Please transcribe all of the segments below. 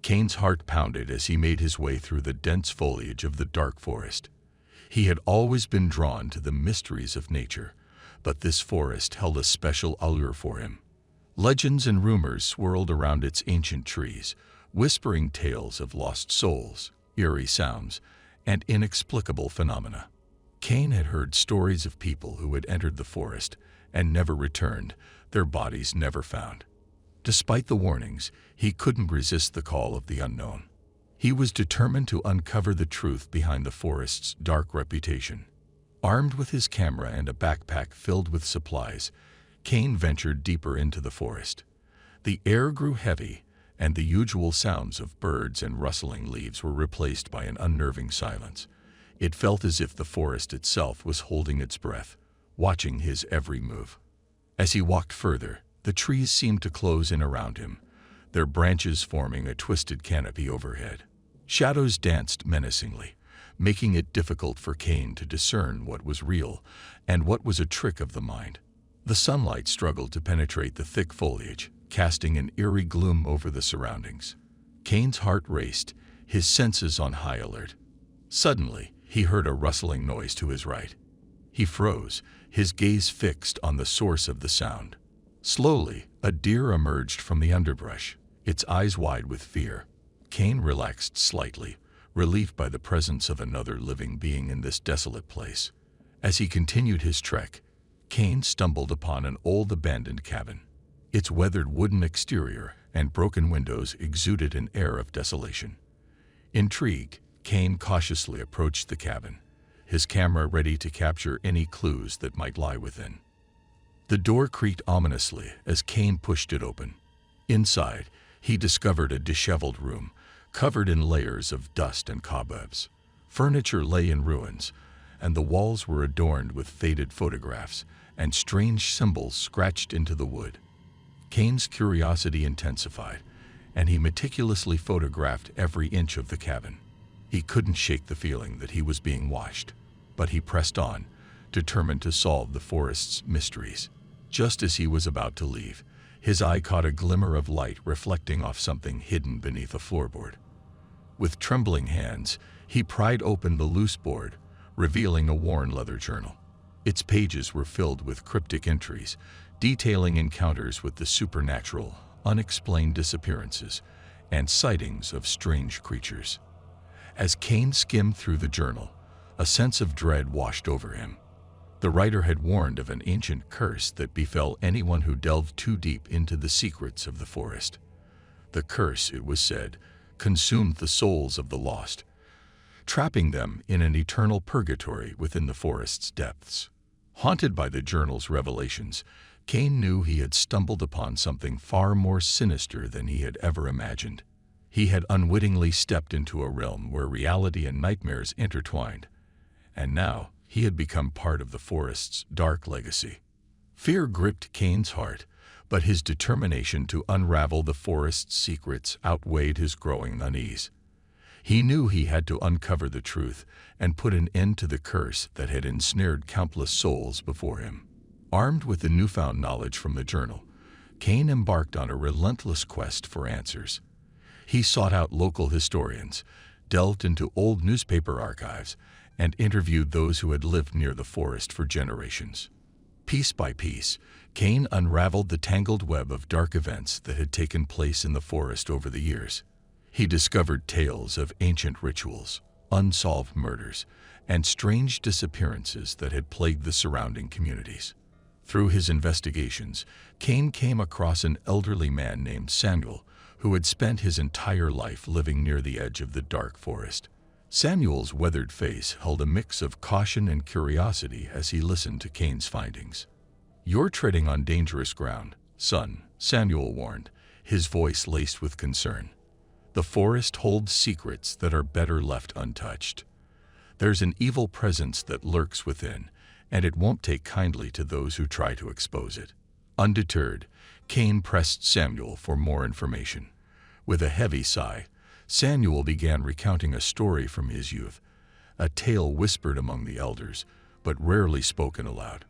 Kane's heart pounded as he made his way through the dense foliage of the dark forest. He had always been drawn to the mysteries of nature, but this forest held a special allure for him. Legends and rumors swirled around its ancient trees, whispering tales of lost souls, eerie sounds, and inexplicable phenomena. Kane had heard stories of people who had entered the forest and never returned, their bodies never found. Despite the warnings, he couldn't resist the call of the unknown. He was determined to uncover the truth behind the forest's dark reputation. Armed with his camera and a backpack filled with supplies, Kane ventured deeper into the forest. The air grew heavy, and the usual sounds of birds and rustling leaves were replaced by an unnerving silence. It felt as if the forest itself was holding its breath, watching his every move. As he walked further, the trees seemed to close in around him, their branches forming a twisted canopy overhead. Shadows danced menacingly, making it difficult for Kane to discern what was real and what was a trick of the mind. The sunlight struggled to penetrate the thick foliage, casting an eerie gloom over the surroundings. Kane's heart raced, his senses on high alert. Suddenly, he heard a rustling noise to his right. He froze, his gaze fixed on the source of the sound. Slowly, a deer emerged from the underbrush, its eyes wide with fear. Kane relaxed slightly, relieved by the presence of another living being in this desolate place. As he continued his trek, Kane stumbled upon an old abandoned cabin. Its weathered wooden exterior and broken windows exuded an air of desolation. Intrigued, Kane cautiously approached the cabin, his camera ready to capture any clues that might lie within. The door creaked ominously as Kane pushed it open. Inside, he discovered a disheveled room, covered in layers of dust and cobwebs. Furniture lay in ruins, and the walls were adorned with faded photographs and strange symbols scratched into the wood. Kane's curiosity intensified, and he meticulously photographed every inch of the cabin. He couldn't shake the feeling that he was being watched, but he pressed on, determined to solve the forest's mysteries. Just as he was about to leave, his eye caught a glimmer of light reflecting off something hidden beneath a floorboard. With trembling hands, he pried open the loose board, revealing a worn leather journal. Its pages were filled with cryptic entries, detailing encounters with the supernatural, unexplained disappearances, and sightings of strange creatures. As Kane skimmed through the journal, a sense of dread washed over him. The writer had warned of an ancient curse that befell anyone who delved too deep into the secrets of the forest. The curse, it was said, consumed the souls of the lost, trapping them in an eternal purgatory within the forest's depths. Haunted by the journal's revelations, Kane knew he had stumbled upon something far more sinister than he had ever imagined. He had unwittingly stepped into a realm where reality and nightmares intertwined, and now he had become part of the forest's dark legacy. Fear gripped Kane's heart, but his determination to unravel the forest's secrets outweighed his growing unease. He knew he had to uncover the truth and put an end to the curse that had ensnared countless souls before him. Armed with the newfound knowledge from the journal, Kane embarked on a relentless quest for answers. He sought out local historians, delved into old newspaper archives, and interviewed those who had lived near the forest for generations. Piece by piece, Kane unraveled the tangled web of dark events that had taken place in the forest over the years. He discovered tales of ancient rituals, unsolved murders, and strange disappearances that had plagued the surrounding communities. Through his investigations, Kane came across an elderly man named Samuel, who had spent his entire life living near the edge of the dark forest. Samuel's weathered face held a mix of caution and curiosity as he listened to Kane's findings. "You're treading on dangerous ground, son," Samuel warned, his voice laced with concern. "The forest holds secrets that are better left untouched. There's an evil presence that lurks within, and it won't take kindly to those who try to expose it." Undeterred, Kane pressed Samuel for more information. With a heavy sigh, Samuel began recounting a story from his youth, a tale whispered among the elders, but rarely spoken aloud.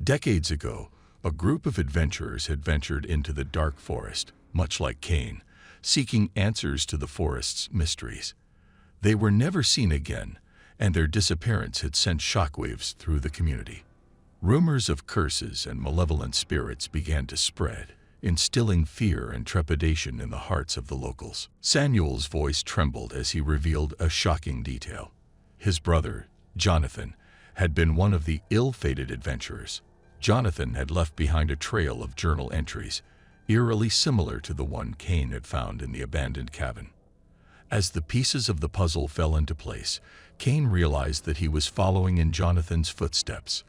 Decades ago, a group of adventurers had ventured into the dark forest. Much like Kane, seeking answers to the forest's mysteries. They were never seen again, and their disappearance had sent shockwaves through the community. Rumors of curses and malevolent spirits began to spread, instilling fear and trepidation in the hearts of the locals. Samuel's voice trembled as he revealed a shocking detail. His brother, Jonathan, had been one of the ill-fated adventurers. Jonathan had left behind a trail of journal entries, eerily similar to the one Cain had found in the abandoned cabin. As the pieces of the puzzle fell into place, Cain realized that he was following in Jonathan's footsteps.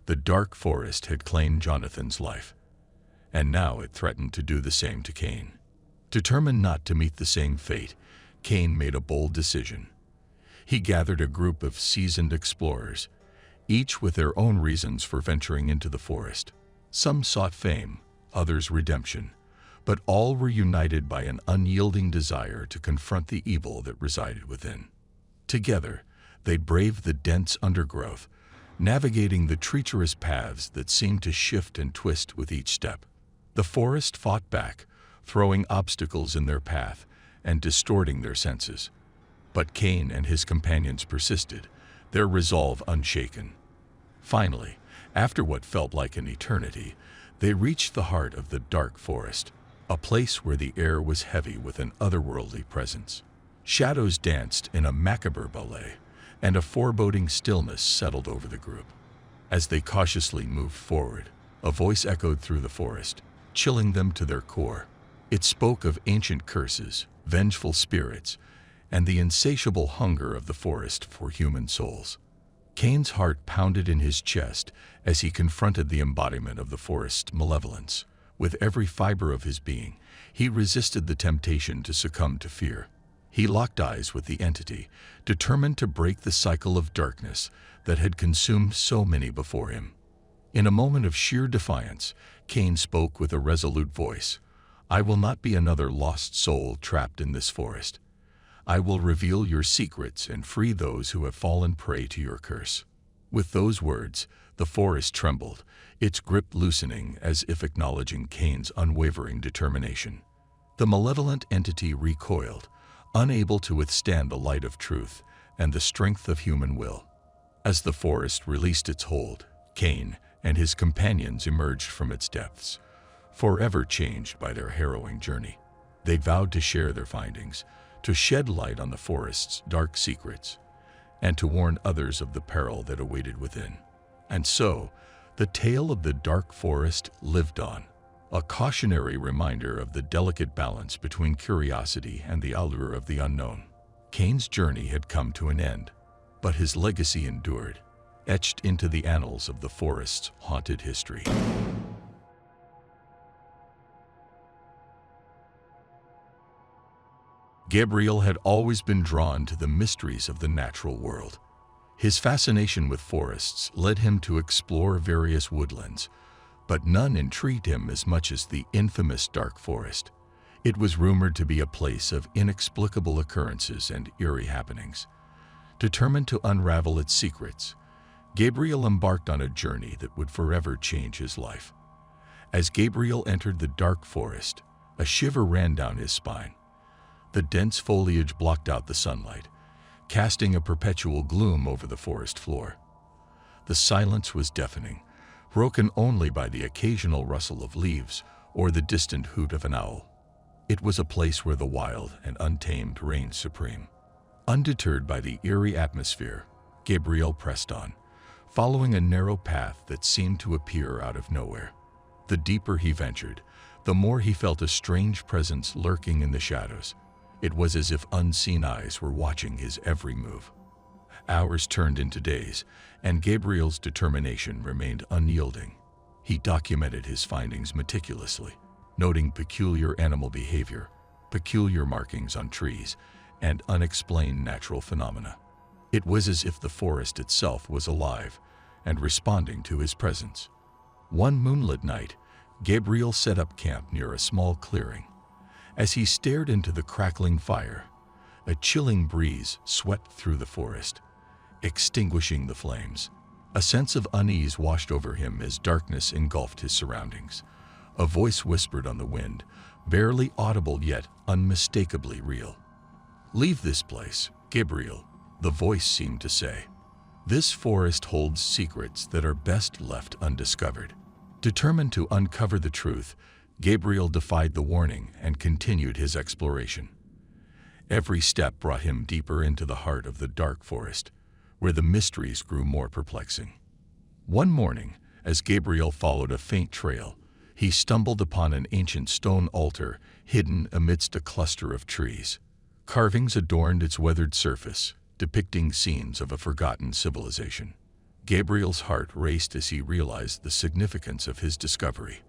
The dark forest had claimed Jonathan's life, and now it threatened to do the same to Cain. Determined not to meet the same fate, Cain made a bold decision. He gathered a group of seasoned explorers, each with their own reasons for venturing into the forest. Some sought fame, others redemption, but all were united by an unyielding desire to confront the evil that resided within. Together, they braved the dense undergrowth, navigating the treacherous paths that seemed to shift and twist with each step. The forest fought back, throwing obstacles in their path and distorting their senses. But Cain and his companions persisted, their resolve unshaken. Finally, after what felt like an eternity, they reached the heart of the dark forest, a place where the air was heavy with an otherworldly presence. Shadows danced in a macabre ballet, and a foreboding stillness settled over the group. As they cautiously moved forward, a voice echoed through the forest, chilling them to their core. It spoke of ancient curses, vengeful spirits, and the insatiable hunger of the forest for human souls. Cain's heart pounded in his chest as he confronted the embodiment of the forest's malevolence. With every fiber of his being, he resisted the temptation to succumb to fear. He locked eyes with the entity, determined to break the cycle of darkness that had consumed so many before him. In a moment of sheer defiance, Cain spoke with a resolute voice. "I will not be another lost soul trapped in this forest. I will reveal your secrets and free those who have fallen prey to your curse." With those words, the forest trembled, its grip loosening as if acknowledging Cain's unwavering determination. The malevolent entity recoiled, unable to withstand the light of truth and the strength of human will. As the forest released its hold, Cain and his companions emerged from its depths, forever changed by their harrowing journey. They vowed to share their findings, to shed light on the forest's dark secrets, and to warn others of the peril that awaited within. And so, the tale of the dark forest lived on, a cautionary reminder of the delicate balance between curiosity and the allure of the unknown. Cain's journey had come to an end, but his legacy endured, etched into the annals of the forest's haunted history. Gabriel had always been drawn to the mysteries of the natural world. His fascination with forests led him to explore various woodlands, but none intrigued him as much as the infamous dark forest. It was rumored to be a place of inexplicable occurrences and eerie happenings. Determined to unravel its secrets, Gabriel embarked on a journey that would forever change his life. As Gabriel entered the dark forest, a shiver ran down his spine. The dense foliage blocked out the sunlight, casting a perpetual gloom over the forest floor. The silence was deafening, broken only by the occasional rustle of leaves or the distant hoot of an owl. It was a place where the wild and untamed reigned supreme. Undeterred by the eerie atmosphere, Gabriel pressed on, following a narrow path that seemed to appear out of nowhere. The deeper he ventured, the more he felt a strange presence lurking in the shadows. It was as if unseen eyes were watching his every move. Hours turned into days, and Gabriel's determination remained unyielding. He documented his findings meticulously, noting peculiar animal behavior, peculiar markings on trees, and unexplained natural phenomena. It was as if the forest itself was alive and responding to his presence. One moonlit night, Gabriel set up camp near a small clearing. As he stared into the crackling fire, a chilling breeze swept through the forest, extinguishing the flames. A sense of unease washed over him as darkness engulfed his surroundings. A voice whispered on the wind, barely audible yet unmistakably real. "Leave this place, Gabriel," the voice seemed to say. "This forest holds secrets that are best left undiscovered." Determined to uncover the truth, Gabriel defied the warning and continued his exploration. Every step brought him deeper into the heart of the dark forest, where the mysteries grew more perplexing. One morning, as Gabriel followed a faint trail, he stumbled upon an ancient stone altar hidden amidst a cluster of trees. Carvings adorned its weathered surface, depicting scenes of a forgotten civilization. Gabriel's heart raced as he realized the significance of his discovery.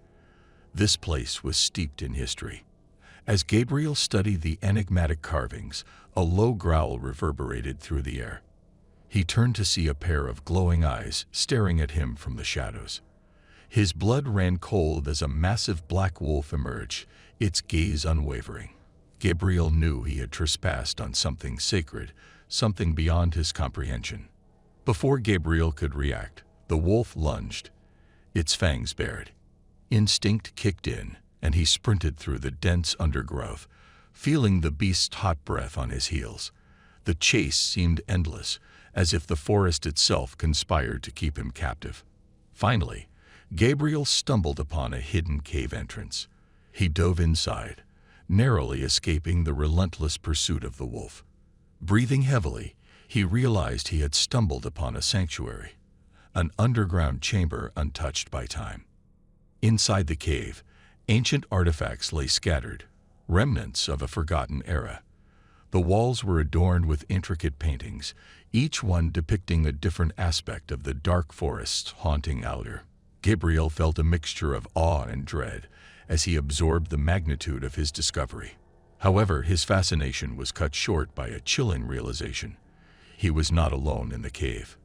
This place was steeped in history. As Gabriel studied the enigmatic carvings, a low growl reverberated through the air. He turned to see a pair of glowing eyes staring at him from the shadows. His blood ran cold as a massive black wolf emerged, its gaze unwavering. Gabriel knew he had trespassed on something sacred, something beyond his comprehension. Before Gabriel could react, the wolf lunged, its fangs bared. Instinct kicked in, and he sprinted through the dense undergrowth, feeling the beast's hot breath on his heels. The chase seemed endless, as if the forest itself conspired to keep him captive. Finally, Gabriel stumbled upon a hidden cave entrance. He dove inside, narrowly escaping the relentless pursuit of the wolf. Breathing heavily, he realized he had stumbled upon a sanctuary, an underground chamber untouched by time. Inside the cave, ancient artifacts lay scattered, remnants of a forgotten era. The walls were adorned with intricate paintings, each one depicting a different aspect of the dark forest's haunting allure. Gabriel felt a mixture of awe and dread as he absorbed the magnitude of his discovery. However, his fascination was cut short by a chilling realization. He was not alone in the cave.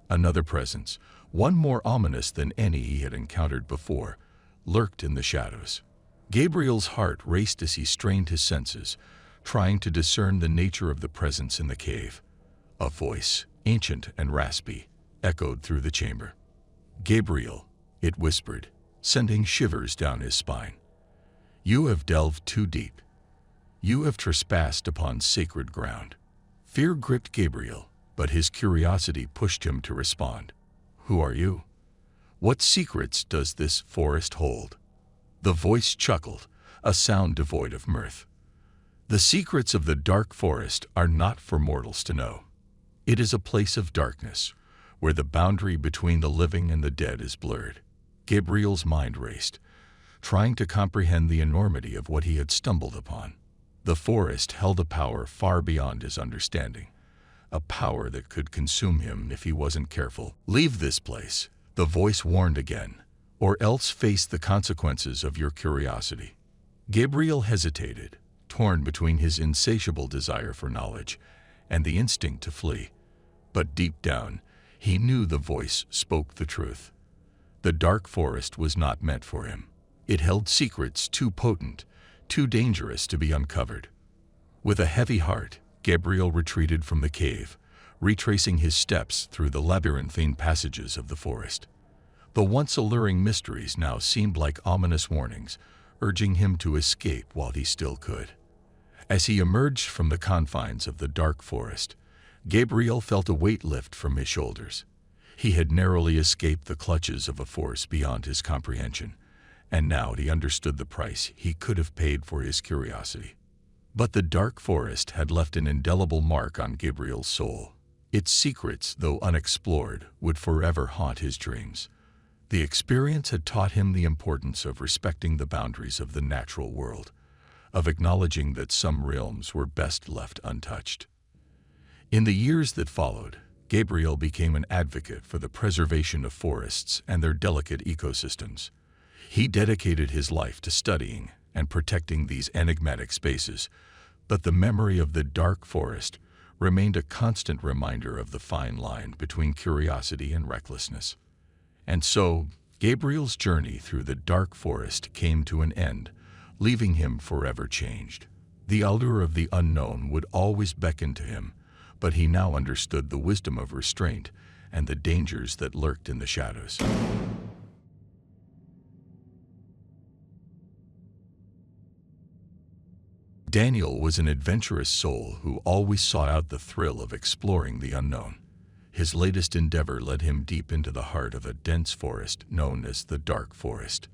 Another presence, one more ominous than any he had encountered before, lurked in the shadows. Gabriel's heart raced as he strained his senses, trying to discern the nature of the presence in the cave. A voice, ancient and raspy, echoed through the chamber. "Gabriel," it whispered, sending shivers down his spine. "You have delved too deep. You have trespassed upon sacred ground." Fear gripped Gabriel, but his curiosity pushed him to respond. "Who are you? What secrets does this forest hold?" The voice chuckled, a sound devoid of mirth. "The secrets of the dark forest are not for mortals to know. It is a place of darkness, where the boundary between the living and the dead is blurred." Gabriel's mind raced, trying to comprehend the enormity of what he had stumbled upon. The forest held a power far beyond his understanding, a power that could consume him if he wasn't careful. "Leave this place," the voice warned again, "or else face the consequences of your curiosity." Gabriel hesitated, torn between his insatiable desire for knowledge and the instinct to flee. But deep down, he knew the voice spoke the truth. The dark forest was not meant for him. It held secrets too potent, too dangerous to be uncovered. With a heavy heart, Gabriel retreated from the cave, retracing his steps through the labyrinthine passages of the forest. The once alluring mysteries now seemed like ominous warnings, urging him to escape while he still could. As he emerged from the confines of the dark forest, Gabriel felt a weight lift from his shoulders. He had narrowly escaped the clutches of a force beyond his comprehension, and now he understood the price he could have paid for his curiosity. But the dark forest had left an indelible mark on Gabriel's soul. Its secrets, though unexplored, would forever haunt his dreams. The experience had taught him the importance of respecting the boundaries of the natural world, of acknowledging that some realms were best left untouched. In the years that followed, Gabriel became an advocate for the preservation of forests and their delicate ecosystems. He dedicated his life to studying and protecting these enigmatic spaces, but the memory of the dark forest remained a constant reminder of the fine line between curiosity and recklessness. And so, Gabriel's journey through the dark forest came to an end, leaving him forever changed. The allure of the unknown would always beckon to him, but he now understood the wisdom of restraint and the dangers that lurked in the shadows. Daniel was an adventurous soul who always sought out the thrill of exploring the unknown. His latest endeavor led him deep into the heart of a dense forest known as the Dark Forest.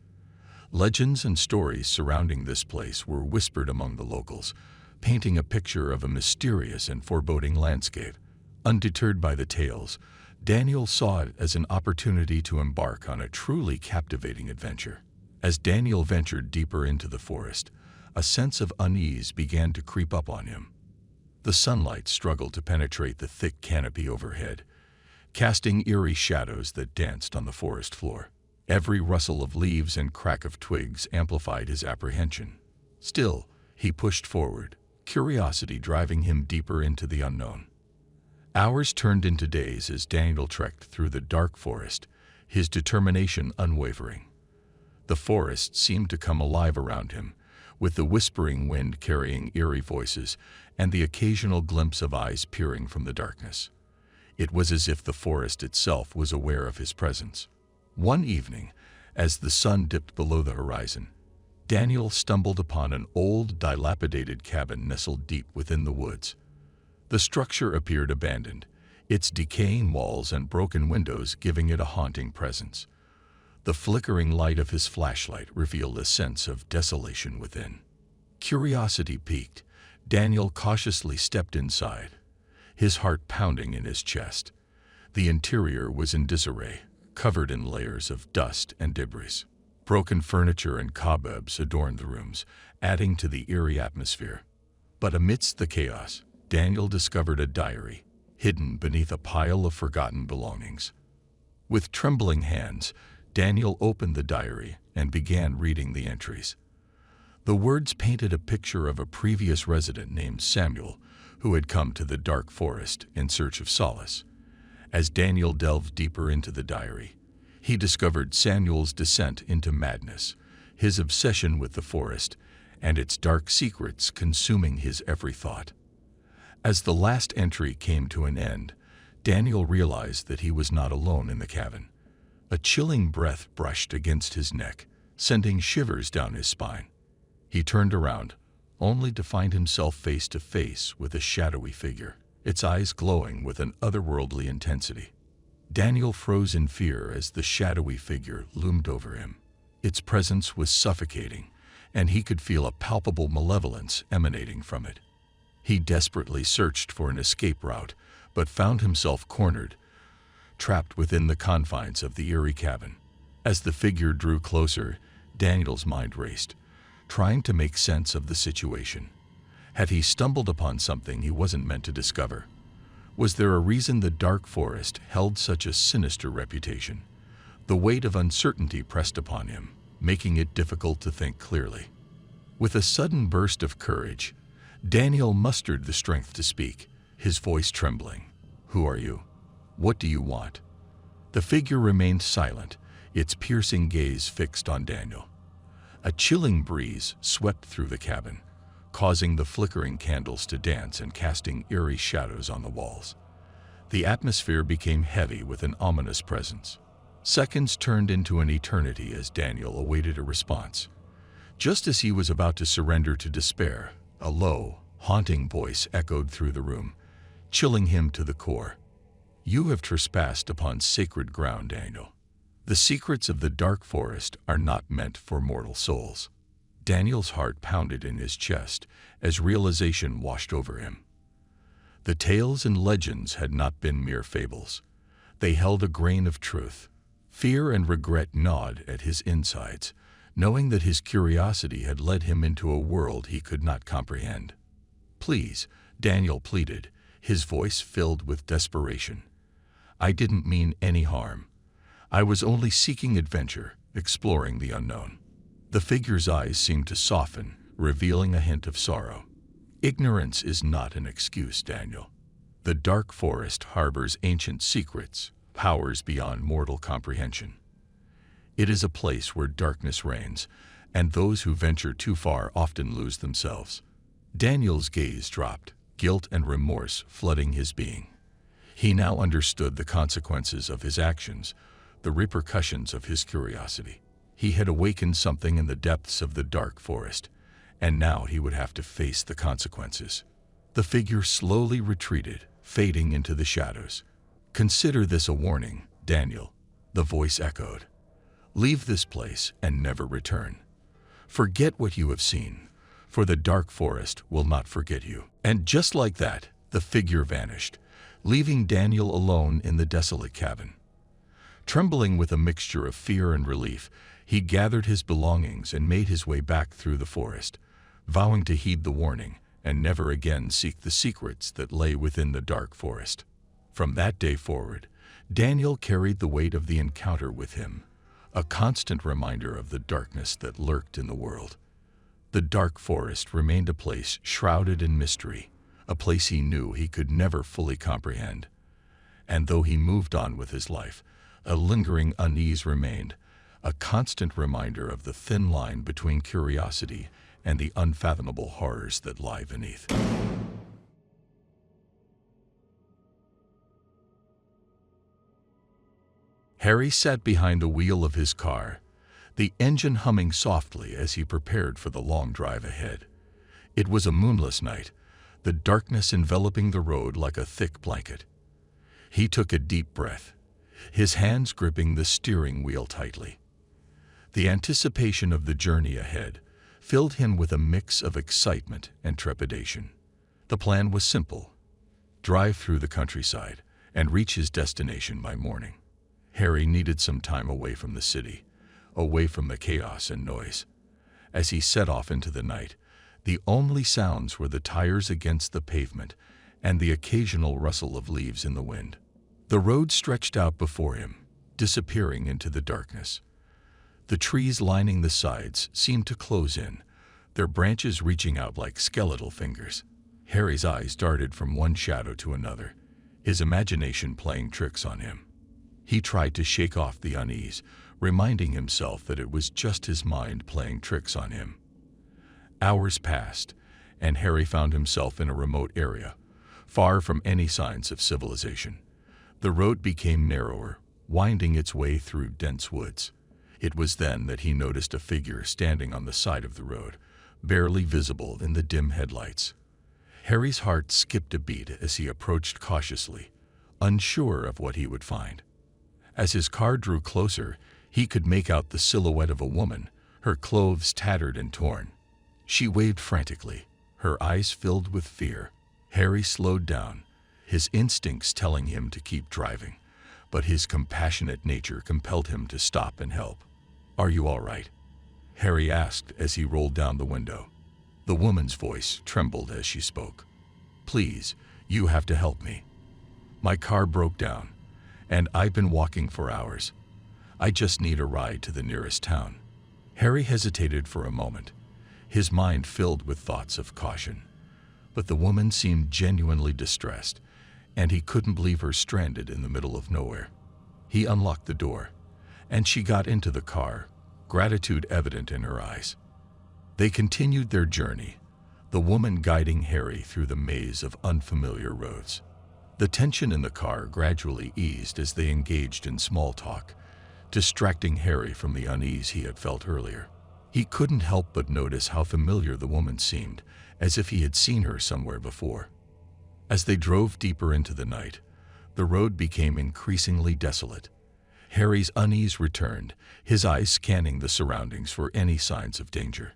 Legends and stories surrounding this place were whispered among the locals, painting a picture of a mysterious and foreboding landscape. Undeterred by the tales, Daniel saw it as an opportunity to embark on a truly captivating adventure. As Daniel ventured deeper into the forest, a sense of unease began to creep up on him. The sunlight struggled to penetrate the thick canopy overhead, casting eerie shadows that danced on the forest floor. Every rustle of leaves and crack of twigs amplified his apprehension. Still, he pushed forward, curiosity driving him deeper into the unknown. Hours turned into days as Daniel trekked through the dark forest, his determination unwavering. The forest seemed to come alive around him, with the whispering wind carrying eerie voices and the occasional glimpse of eyes peering from the darkness. It was as if the forest itself was aware of his presence. One evening, as the sun dipped below the horizon, Daniel stumbled upon an old, dilapidated cabin nestled deep within the woods. The structure appeared abandoned, its decaying walls and broken windows giving it a haunting presence. The flickering light of his flashlight revealed a sense of desolation within. Curiosity piqued, Daniel cautiously stepped inside, his heart pounding in his chest. The interior was in disarray, covered in layers of dust and debris. Broken furniture and cobwebs adorned the rooms, adding to the eerie atmosphere. But amidst the chaos, Daniel discovered a diary, hidden beneath a pile of forgotten belongings. With trembling hands, Daniel opened the diary and began reading the entries. The words painted a picture of a previous resident named Samuel, who had come to the dark forest in search of solace. As Daniel delved deeper into the diary, he discovered Samuel's descent into madness, his obsession with the forest, and its dark secrets consuming his every thought. As the last entry came to an end, Daniel realized that he was not alone in the cabin. A chilling breath brushed against his neck, sending shivers down his spine. He turned around, only to find himself face to face with a shadowy figure, its eyes glowing with an otherworldly intensity. Daniel froze in fear as the shadowy figure loomed over him. Its presence was suffocating, and he could feel a palpable malevolence emanating from it. He desperately searched for an escape route, but found himself cornered, trapped within the confines of the eerie cabin. As the figure drew closer, Daniel's mind raced, trying to make sense of the situation. Had he stumbled upon something he wasn't meant to discover? Was there a reason the dark forest held such a sinister reputation? The weight of uncertainty pressed upon him, making it difficult to think clearly. With a sudden burst of courage, Daniel mustered the strength to speak, his voice trembling. "Who are you? What do you want?" The figure remained silent, its piercing gaze fixed on Daniel. A chilling breeze swept through the cabin, causing the flickering candles to dance and casting eerie shadows on the walls. The atmosphere became heavy with an ominous presence. Seconds turned into an eternity as Daniel awaited a response. Just as he was about to surrender to despair, a low, haunting voice echoed through the room, chilling him to the core. "You have trespassed upon sacred ground, Daniel. The secrets of the dark forest are not meant for mortal souls." Daniel's heart pounded in his chest as realization washed over him. The tales and legends had not been mere fables. They held a grain of truth. Fear and regret gnawed at his insides, knowing that his curiosity had led him into a world he could not comprehend. "Please," Daniel pleaded, his voice filled with desperation. "I didn't mean any harm. I was only seeking adventure, exploring the unknown." The figure's eyes seemed to soften, revealing a hint of sorrow. "Ignorance is not an excuse, Daniel. The dark forest harbors ancient secrets, powers beyond mortal comprehension. It is a place where darkness reigns, and those who venture too far often lose themselves." Daniel's gaze dropped, guilt and remorse flooding his being. He now understood the consequences of his actions, the repercussions of his curiosity. He had awakened something in the depths of the dark forest, and now he would have to face the consequences. The figure slowly retreated, fading into the shadows. "Consider this a warning, Daniel," the voice echoed. "Leave this place and never return. Forget what you have seen, for the dark forest will not forget you." And just like that, the figure vanished, leaving Daniel alone in the desolate cabin. Trembling with a mixture of fear and relief, he gathered his belongings and made his way back through the forest, vowing to heed the warning and never again seek the secrets that lay within the dark forest. From that day forward, Daniel carried the weight of the encounter with him, a constant reminder of the darkness that lurked in the world. The dark forest remained a place shrouded in mystery, a place he knew he could never fully comprehend. And though he moved on with his life, a lingering unease remained, a constant reminder of the thin line between curiosity and the unfathomable horrors that lie beneath. Harry sat behind the wheel of his car, the engine humming softly as he prepared for the long drive ahead. It was a moonless night, the darkness enveloping the road like a thick blanket. He took a deep breath, his hands gripping the steering wheel tightly. The anticipation of the journey ahead filled him with a mix of excitement and trepidation. The plan was simple: drive through the countryside and reach his destination by morning. Harry needed some time away from the city, away from the chaos and noise. As he set off into the night, the only sounds were the tires against the pavement and the occasional rustle of leaves in the wind. The road stretched out before him, disappearing into the darkness. The trees lining the sides seemed to close in, their branches reaching out like skeletal fingers. Harry's eyes darted from one shadow to another, his imagination playing tricks on him. He tried to shake off the unease, reminding himself that it was just his mind playing tricks on him. Hours passed, and Harry found himself in a remote area, far from any signs of civilization. The road became narrower, winding its way through dense woods. It was then that he noticed a figure standing on the side of the road, barely visible in the dim headlights. Harry's heart skipped a beat as he approached cautiously, unsure of what he would find. As his car drew closer, he could make out the silhouette of a woman, her clothes tattered and torn. She waved frantically, her eyes filled with fear. Harry slowed down, his instincts telling him to keep driving, but his compassionate nature compelled him to stop and help. "Are you all right?" Harry asked as he rolled down the window. The woman's voice trembled as she spoke. "Please, you have to help me. My car broke down, and I've been walking for hours. I just need a ride to the nearest town." Harry hesitated for a moment, his mind filled with thoughts of caution. But the woman seemed genuinely distressed, and he couldn't believe her stranded in the middle of nowhere. He unlocked the door, and she got into the car, gratitude evident in her eyes. They continued their journey, the woman guiding Harry through the maze of unfamiliar roads. The tension in the car gradually eased as they engaged in small talk, distracting Harry from the unease he had felt earlier. He couldn't help but notice how familiar the woman seemed, as if he had seen her somewhere before. As they drove deeper into the night, the road became increasingly desolate. Harry's unease returned, his eyes scanning the surroundings for any signs of danger.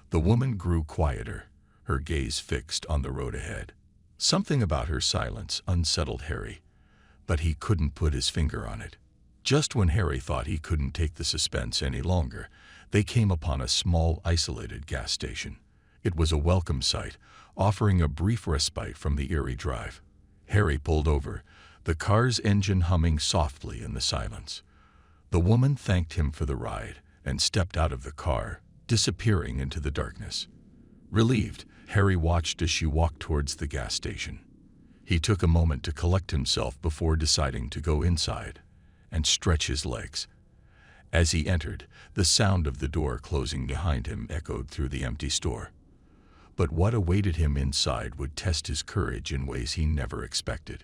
The woman grew quieter, her gaze fixed on the road ahead. Something about her silence unsettled Harry, but he couldn't put his finger on it. Just when Harry thought he couldn't take the suspense any longer, they came upon a small, isolated gas station. It was a welcome sight, offering a brief respite from the eerie drive. Harry pulled over, the car's engine humming softly in the silence. The woman thanked him for the ride and stepped out of the car, disappearing into the darkness. Relieved, Harry watched as she walked towards the gas station. He took a moment to collect himself before deciding to go inside and stretch his legs. As he entered, the sound of the door closing behind him echoed through the empty store. But what awaited him inside would test his courage in ways he never expected.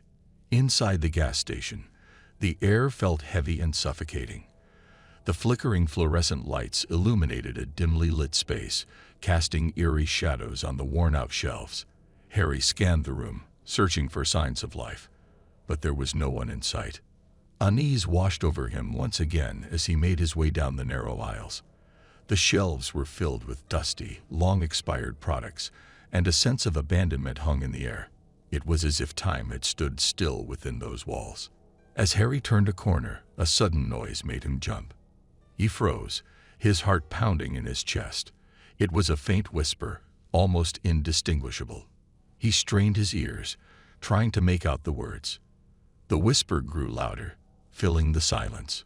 Inside the gas station, the air felt heavy and suffocating. The flickering fluorescent lights illuminated a dimly lit space, casting eerie shadows on the worn-out shelves. Harry scanned the room, searching for signs of life, but there was no one in sight. Unease washed over him once again as he made his way down the narrow aisles. The shelves were filled with dusty, long-expired products, and a sense of abandonment hung in the air. It was as if time had stood still within those walls. As Harry turned a corner, a sudden noise made him jump. He froze, his heart pounding in his chest. It was a faint whisper, almost indistinguishable. He strained his ears, trying to make out the words. The whisper grew louder, filling the silence.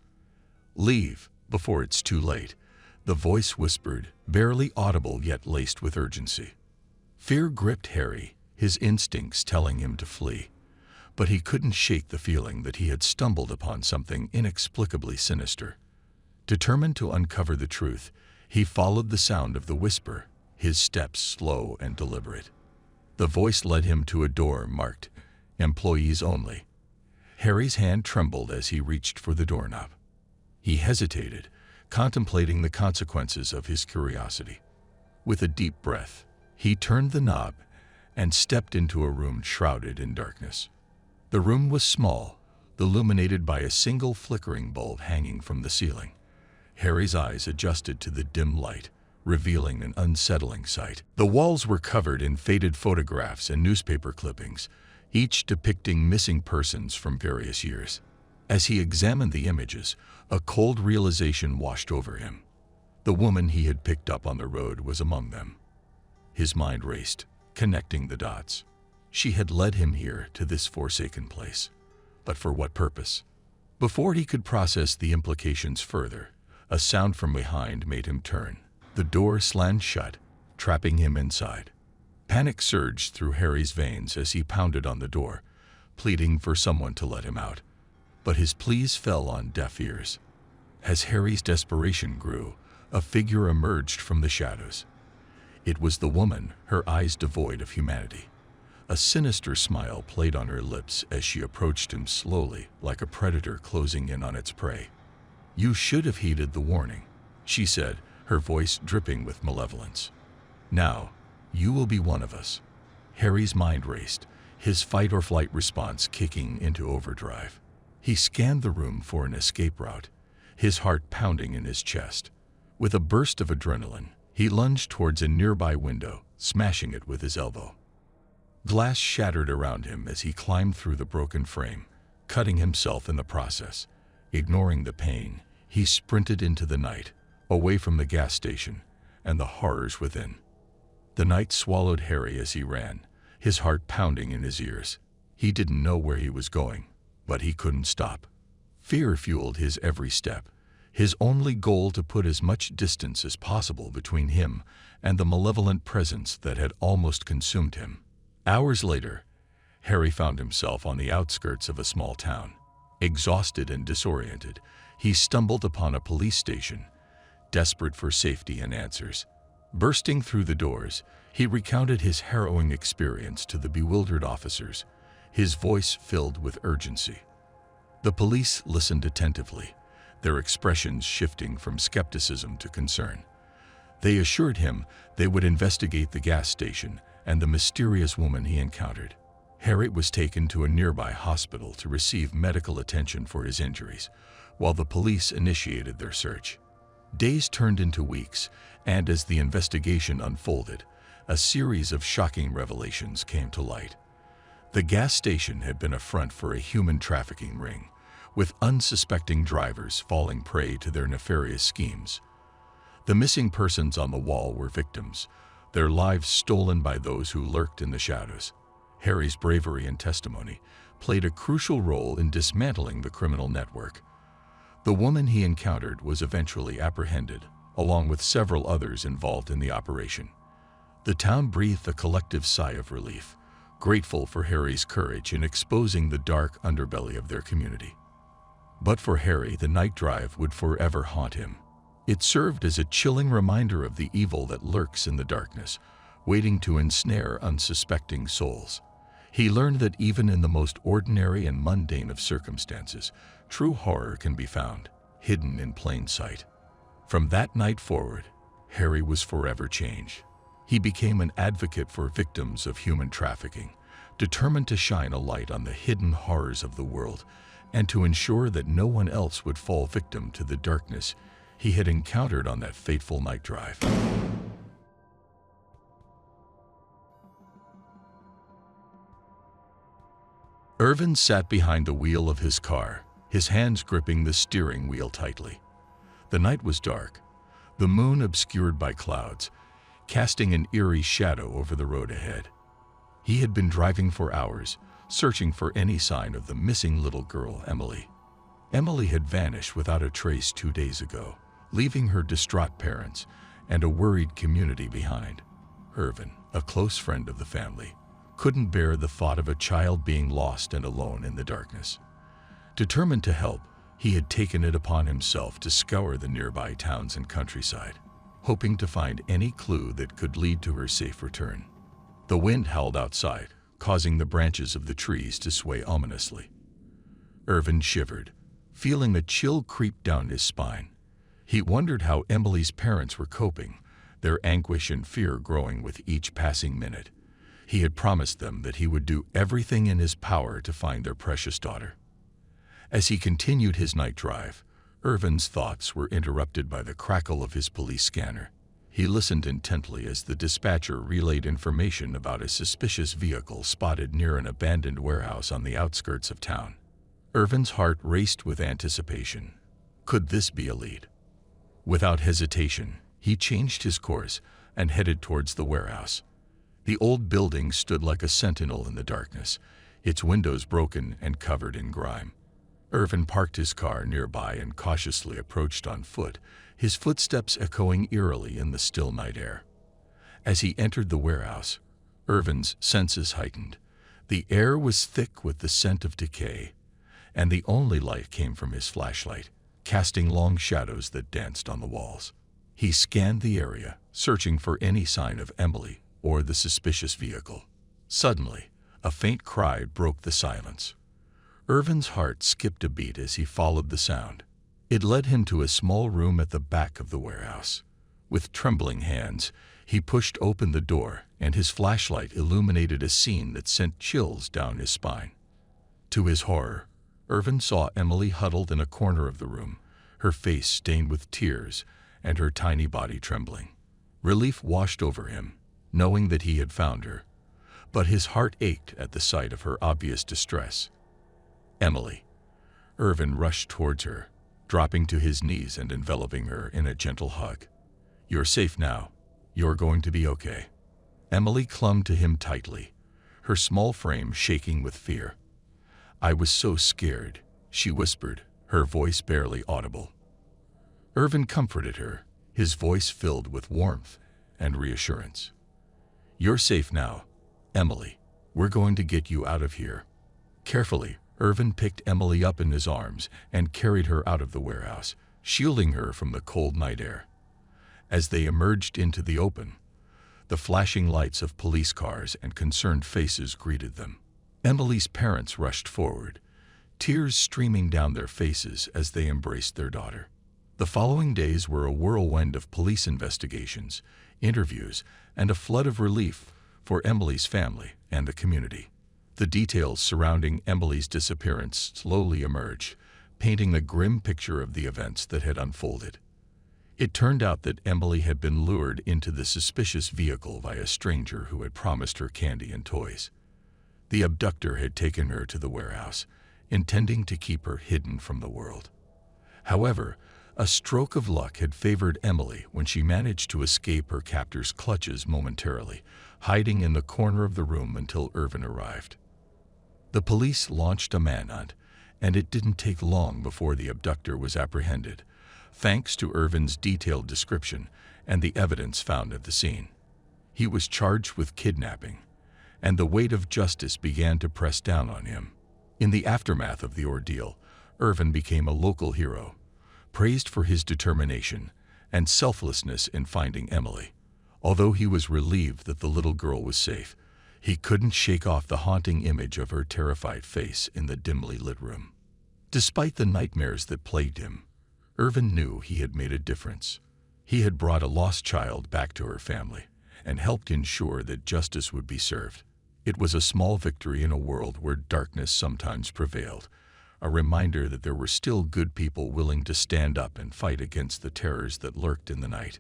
"Leave, before it's too late," the voice whispered, barely audible yet laced with urgency. Fear gripped Harry, his instincts telling him to flee. But he couldn't shake the feeling that he had stumbled upon something inexplicably sinister. Determined to uncover the truth, he followed the sound of the whisper, his steps slow and deliberate. The voice led him to a door marked, "Employees Only." Harry's hand trembled as he reached for the doorknob. He hesitated, contemplating the consequences of his curiosity. With a deep breath, he turned the knob and stepped into a room shrouded in darkness. The room was small, illuminated by a single flickering bulb hanging from the ceiling. Harry's eyes adjusted to the dim light, revealing an unsettling sight. The walls were covered in faded photographs and newspaper clippings, each depicting missing persons from various years. As he examined the images, a cold realization washed over him. The woman he had picked up on the road was among them. His mind raced, connecting the dots. She had led him here to this forsaken place. But for what purpose? Before he could process the implications further, a sound from behind made him turn. The door slammed shut, trapping him inside. Panic surged through Harry's veins as he pounded on the door, pleading for someone to let him out. But his pleas fell on deaf ears. As Harry's desperation grew, a figure emerged from the shadows. It was the woman, her eyes devoid of humanity. A sinister smile played on her lips as she approached him slowly, like a predator closing in on its prey. "You should have heeded the warning," she said, her voice dripping with malevolence. "Now, you will be one of us." Harry's mind raced, his fight-or-flight response kicking into overdrive. He scanned the room for an escape route, his heart pounding in his chest. With a burst of adrenaline, he lunged towards a nearby window, smashing it with his elbow. Glass shattered around him as he climbed through the broken frame, cutting himself in the process. Ignoring the pain, he sprinted into the night, away from the gas station and the horrors within. The night swallowed Harry as he ran, his heart pounding in his ears. He didn't know where he was going, but he couldn't stop. Fear fueled his every step, his only goal to put as much distance as possible between him and the malevolent presence that had almost consumed him. Hours later, Harry found himself on the outskirts of a small town. Exhausted and disoriented, he stumbled upon a police station, desperate for safety and answers. Bursting through the doors, he recounted his harrowing experience to the bewildered officers, his voice filled with urgency. The police listened attentively, their expressions shifting from skepticism to concern. They assured him they would investigate the gas station and the mysterious woman he encountered. Harry was taken to a nearby hospital to receive medical attention for his injuries, while the police initiated their search. Days turned into weeks, and as the investigation unfolded, a series of shocking revelations came to light. The gas station had been a front for a human trafficking ring, with unsuspecting drivers falling prey to their nefarious schemes. The missing persons on the wall were victims, their lives stolen by those who lurked in the shadows. Harry's bravery and testimony played a crucial role in dismantling the criminal network. The woman he encountered was eventually apprehended, along with several others involved in the operation. The town breathed a collective sigh of relief, grateful for Harry's courage in exposing the dark underbelly of their community. But for Harry, the night drive would forever haunt him. It served as a chilling reminder of the evil that lurks in the darkness, waiting to ensnare unsuspecting souls. He learned that even in the most ordinary and mundane of circumstances, true horror can be found, hidden in plain sight. From that night forward, Harry was forever changed. He became an advocate for victims of human trafficking, determined to shine a light on the hidden horrors of the world and to ensure that no one else would fall victim to the darkness he had encountered on that fateful night drive. Irvin sat behind the wheel of his car, his hands gripping the steering wheel tightly. The night was dark, the moon obscured by clouds, casting an eerie shadow over the road ahead. He had been driving for hours, searching for any sign of the missing little girl, Emily. Emily had vanished without a trace 2 days ago, leaving her distraught parents and a worried community behind. Irvin, a close friend of the family, couldn't bear the thought of a child being lost and alone in the darkness. Determined to help, he had taken it upon himself to scour the nearby towns and countryside, hoping to find any clue that could lead to her safe return. The wind howled outside, causing the branches of the trees to sway ominously. Irvin shivered, feeling a chill creep down his spine. He wondered how Emily's parents were coping, their anguish and fear growing with each passing minute. He had promised them that he would do everything in his power to find their precious daughter. As he continued his night drive, Irvin's thoughts were interrupted by the crackle of his police scanner. He listened intently as the dispatcher relayed information about a suspicious vehicle spotted near an abandoned warehouse on the outskirts of town. Irvin's heart raced with anticipation. Could this be a lead? Without hesitation, he changed his course and headed towards the warehouse. The old building stood like a sentinel in the darkness, its windows broken and covered in grime. Irvin parked his car nearby and cautiously approached on foot, his footsteps echoing eerily in the still night air. As he entered the warehouse, Irvin's senses heightened. The air was thick with the scent of decay, and the only light came from his flashlight, casting long shadows that danced on the walls. He scanned the area, searching for any sign of Emily or the suspicious vehicle. Suddenly, a faint cry broke the silence. Irvin's heart skipped a beat as he followed the sound. It led him to a small room at the back of the warehouse. With trembling hands, he pushed open the door, and his flashlight illuminated a scene that sent chills down his spine. To his horror, Irvin saw Emily huddled in a corner of the room, her face stained with tears and her tiny body trembling. Relief washed over him, knowing that he had found her, but his heart ached at the sight of her obvious distress. Emily. Irvin rushed towards her, dropping to his knees and enveloping her in a gentle hug. "You're safe now. You're going to be okay." Emily clung to him tightly, her small frame shaking with fear. "I was so scared," she whispered, her voice barely audible. Irvin comforted her, his voice filled with warmth and reassurance. "You're safe now, Emily. We're going to get you out of here." Carefully, Irvin picked Emily up in his arms and carried her out of the warehouse, shielding her from the cold night air. As they emerged into the open, the flashing lights of police cars and concerned faces greeted them. Emily's parents rushed forward, tears streaming down their faces as they embraced their daughter. The following days were a whirlwind of police investigations, interviews, and a flood of relief for Emily's family and the community. The details surrounding Emily's disappearance slowly emerged, painting the grim picture of the events that had unfolded. It turned out that Emily had been lured into the suspicious vehicle by a stranger who had promised her candy and toys. The abductor had taken her to the warehouse, intending to keep her hidden from the world. However, a stroke of luck had favored Emily when she managed to escape her captor's clutches momentarily, hiding in the corner of the room until Irvin arrived. The police launched a manhunt, and it didn't take long before the abductor was apprehended, thanks to Irvin's detailed description and the evidence found at the scene. He was charged with kidnapping, and the weight of justice began to press down on him. In the aftermath of the ordeal, Irvin became a local hero, praised for his determination and selflessness in finding Emily. Although he was relieved that the little girl was safe, he couldn't shake off the haunting image of her terrified face in the dimly lit room. Despite the nightmares that plagued him, Irvin knew he had made a difference. He had brought a lost child back to her family and helped ensure that justice would be served. It was a small victory in a world where darkness sometimes prevailed, a reminder that there were still good people willing to stand up and fight against the terrors that lurked in the night.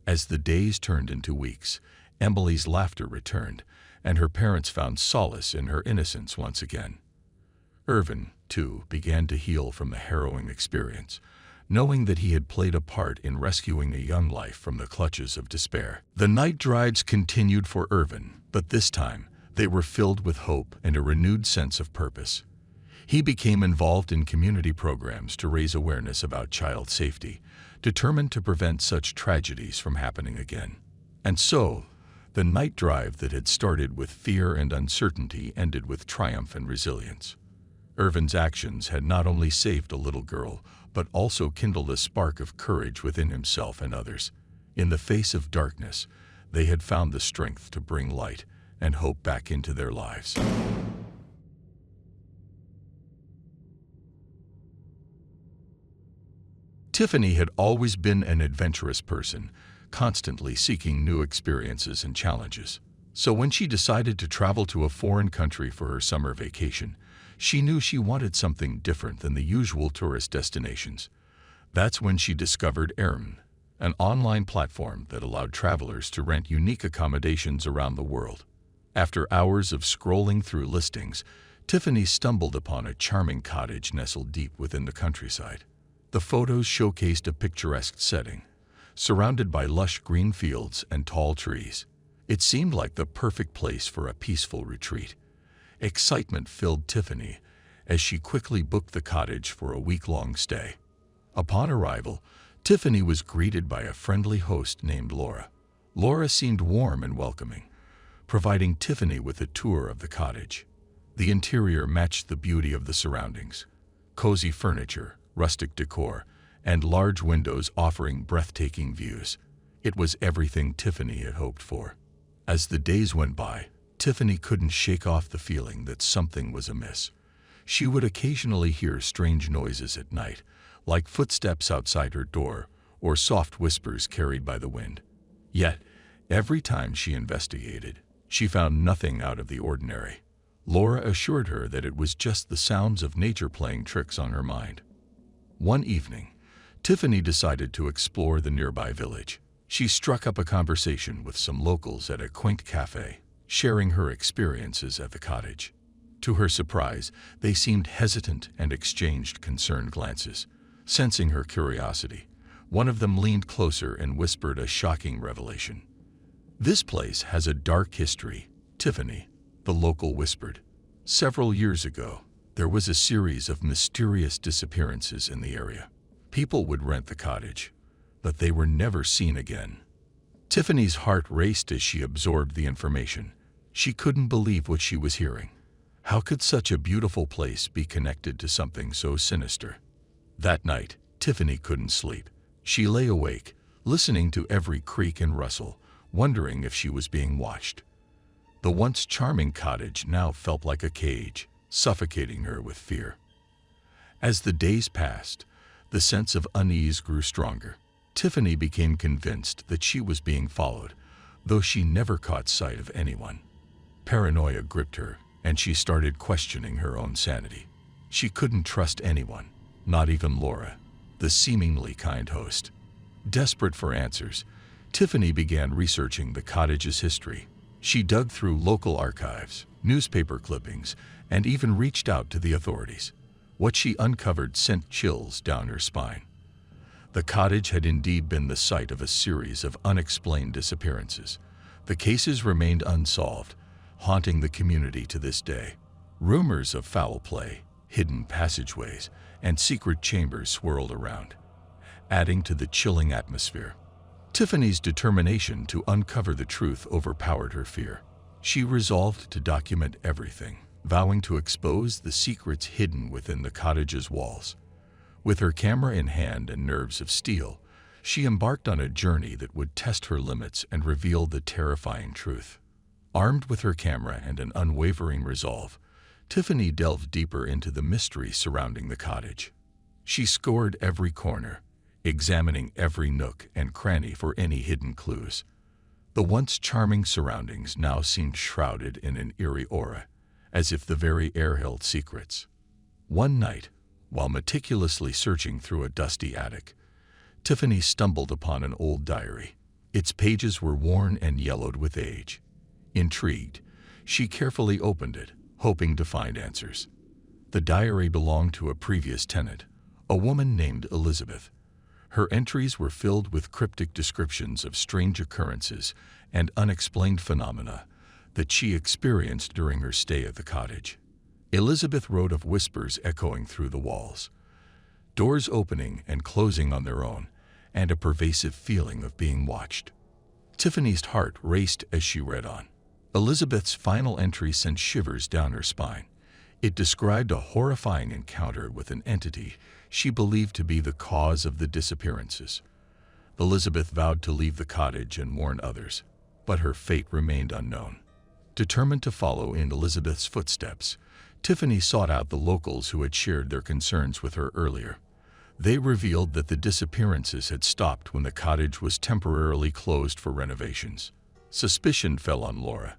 As the days turned into weeks, Emily's laughter returned, and her parents found solace in her innocence once again. Irvin, too, began to heal from the harrowing experience, knowing that he had played a part in rescuing a young life from the clutches of despair. The night drives continued for Irvin, but this time they were filled with hope and a renewed sense of purpose. He became involved in community programs to raise awareness about child safety, determined to prevent such tragedies from happening again. And so, the night drive that had started with fear and uncertainty ended with triumph and resilience. Irvin's actions had not only saved a little girl, but also kindled a spark of courage within himself and others. In the face of darkness, they had found the strength to bring light and hope back into their lives. Tiffany had always been an adventurous person, constantly seeking new experiences and challenges. So when she decided to travel to a foreign country for her summer vacation, she knew she wanted something different than the usual tourist destinations. That's when she discovered Airbnb, an online platform that allowed travelers to rent unique accommodations around the world. After hours of scrolling through listings, Tiffany stumbled upon a charming cottage nestled deep within the countryside. The photos showcased a picturesque setting, surrounded by lush green fields and tall trees. It seemed like the perfect place for a peaceful retreat. Excitement filled Tiffany as she quickly booked the cottage for a week-long stay. Upon arrival, Tiffany was greeted by a friendly host named Laura. Laura seemed warm and welcoming, providing Tiffany with a tour of the cottage. The interior matched the beauty of the surroundings: cozy furniture, rustic decor, and large windows offering breathtaking views. It was everything Tiffany had hoped for. As the days went by, Tiffany couldn't shake off the feeling that something was amiss. She would occasionally hear strange noises at night, like footsteps outside her door or soft whispers carried by the wind. Yet, every time she investigated, she found nothing out of the ordinary. Laura assured her that it was just the sounds of nature playing tricks on her mind. One evening, Tiffany decided to explore the nearby village. She struck up a conversation with some locals at a quaint cafe, sharing her experiences at the cottage. To her surprise, they seemed hesitant and exchanged concerned glances. Sensing her curiosity, one of them leaned closer and whispered a shocking revelation. "This place has a dark history, Tiffany," the local whispered. "Several years ago, there was a series of mysterious disappearances in the area. People would rent the cottage, but they were never seen again." Tiffany's heart raced as she absorbed the information. She couldn't believe what she was hearing. How could such a beautiful place be connected to something so sinister? That night, Tiffany couldn't sleep. She lay awake, listening to every creak and rustle, wondering if she was being watched. The once charming cottage now felt like a cage, suffocating her with fear. As the days passed, the sense of unease grew stronger. Tiffany became convinced that she was being followed, though she never caught sight of anyone. Paranoia gripped her, and she started questioning her own sanity. She couldn't trust anyone, not even Laura, the seemingly kind host. Desperate for answers, Tiffany began researching the cottage's history. She dug through local archives, newspaper clippings, and even reached out to the authorities. What she uncovered sent chills down her spine. The cottage had indeed been the site of a series of unexplained disappearances. The cases remained unsolved, haunting the community to this day. Rumors of foul play, hidden passageways, and secret chambers swirled around, adding to the chilling atmosphere. Tiffany's determination to uncover the truth overpowered her fear. She resolved to document everything, vowing to expose the secrets hidden within the cottage's walls. With her camera in hand and nerves of steel, she embarked on a journey that would test her limits and reveal the terrifying truth. Armed with her camera and an unwavering resolve, Tiffany delved deeper into the mystery surrounding the cottage. She scoured every corner, examining every nook and cranny for any hidden clues. The once charming surroundings now seemed shrouded in an eerie aura, as if the very air held secrets. One night, while meticulously searching through a dusty attic, Tiffany stumbled upon an old diary. Its pages were worn and yellowed with age. Intrigued, she carefully opened it, hoping to find answers. The diary belonged to a previous tenant, a woman named Elizabeth. Her entries were filled with cryptic descriptions of strange occurrences and unexplained phenomena that she experienced during her stay at the cottage. Elizabeth wrote of whispers echoing through the walls, doors opening and closing on their own, and a pervasive feeling of being watched. Tiffany's heart raced as she read on. Elizabeth's final entry sent shivers down her spine. It described a horrifying encounter with an entity she believed to be the cause of the disappearances. Elizabeth vowed to leave the cottage and warn others, but her fate remained unknown. Determined to follow in Elizabeth's footsteps, Tiffany sought out the locals who had shared their concerns with her earlier. They revealed that the disappearances had stopped when the cottage was temporarily closed for renovations. Suspicion fell on Laura,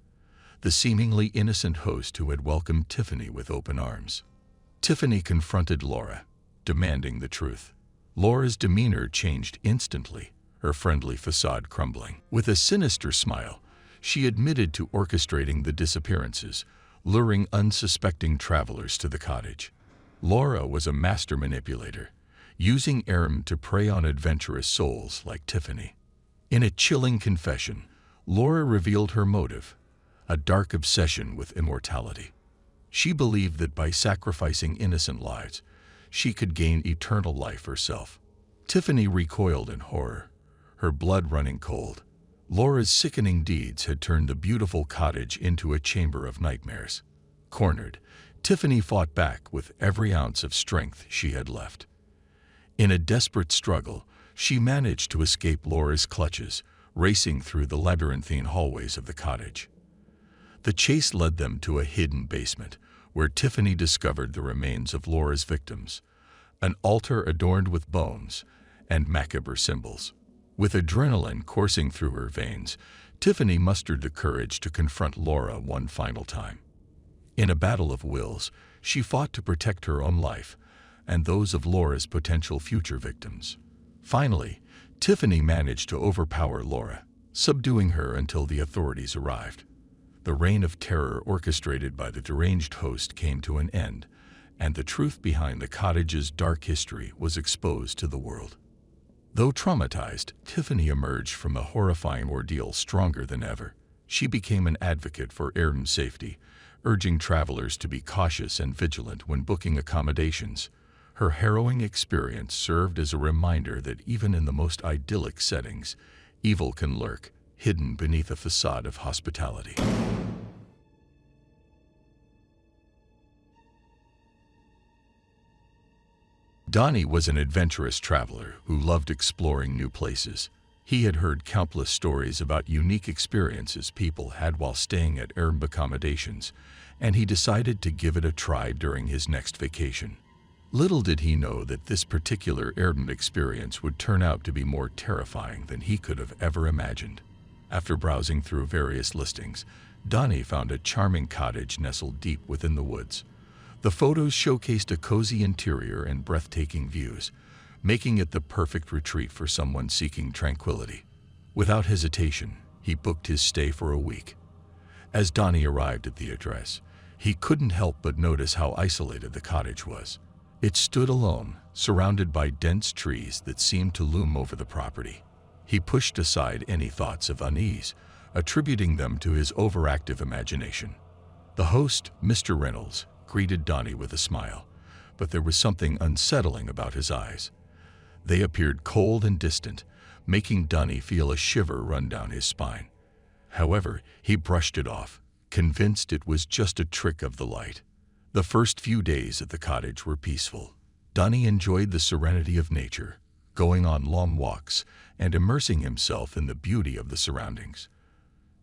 the seemingly innocent host who had welcomed Tiffany with open arms. Tiffany confronted Laura, demanding the truth. Laura's demeanor changed instantly, her friendly facade crumbling. With a sinister smile, she admitted to orchestrating the disappearances, luring unsuspecting travelers to the cottage. Laura was a master manipulator, using Aram to prey on adventurous souls like Tiffany. In a chilling confession, Laura revealed her motive, a dark obsession with immortality. She believed that by sacrificing innocent lives, she could gain eternal life herself. Tiffany recoiled in horror, her blood running cold. Laura's sickening deeds had turned the beautiful cottage into a chamber of nightmares. Cornered, Tiffany fought back with every ounce of strength she had left. In a desperate struggle, she managed to escape Laura's clutches, racing through the labyrinthine hallways of the cottage. The chase led them to a hidden basement, where Tiffany discovered the remains of Laura's victims, an altar adorned with bones and macabre symbols. With adrenaline coursing through her veins, Tiffany mustered the courage to confront Laura one final time. In a battle of wills, she fought to protect her own life and those of Laura's potential future victims. Finally, Tiffany managed to overpower Laura, subduing her until the authorities arrived. The reign of terror orchestrated by the deranged host came to an end, and the truth behind the cottage's dark history was exposed to the world. Though traumatized, Tiffany emerged from a horrifying ordeal stronger than ever. She became an advocate for Aram's safety, urging travelers to be cautious and vigilant when booking accommodations. Her harrowing experience served as a reminder that even in the most idyllic settings, evil can lurk, hidden beneath a facade of hospitality. Donnie was an adventurous traveler who loved exploring new places. He had heard countless stories about unique experiences people had while staying at Aram accommodations, and he decided to give it a try during his next vacation. Little did he know that this particular Aram experience would turn out to be more terrifying than he could have ever imagined. After browsing through various listings, Donnie found a charming cottage nestled deep within the woods. The photos showcased a cozy interior and breathtaking views, making it the perfect retreat for someone seeking tranquility. Without hesitation, he booked his stay for a week. As Donnie arrived at the address, he couldn't help but notice how isolated the cottage was. It stood alone, surrounded by dense trees that seemed to loom over the property. He pushed aside any thoughts of unease, attributing them to his overactive imagination. The host, Mr. Reynolds, greeted Donnie with a smile, but there was something unsettling about his eyes. They appeared cold and distant, making Donnie feel a shiver run down his spine. However, he brushed it off, convinced it was just a trick of the light. The first few days at the cottage were peaceful. Donnie enjoyed the serenity of nature, going on long walks and immersing himself in the beauty of the surroundings.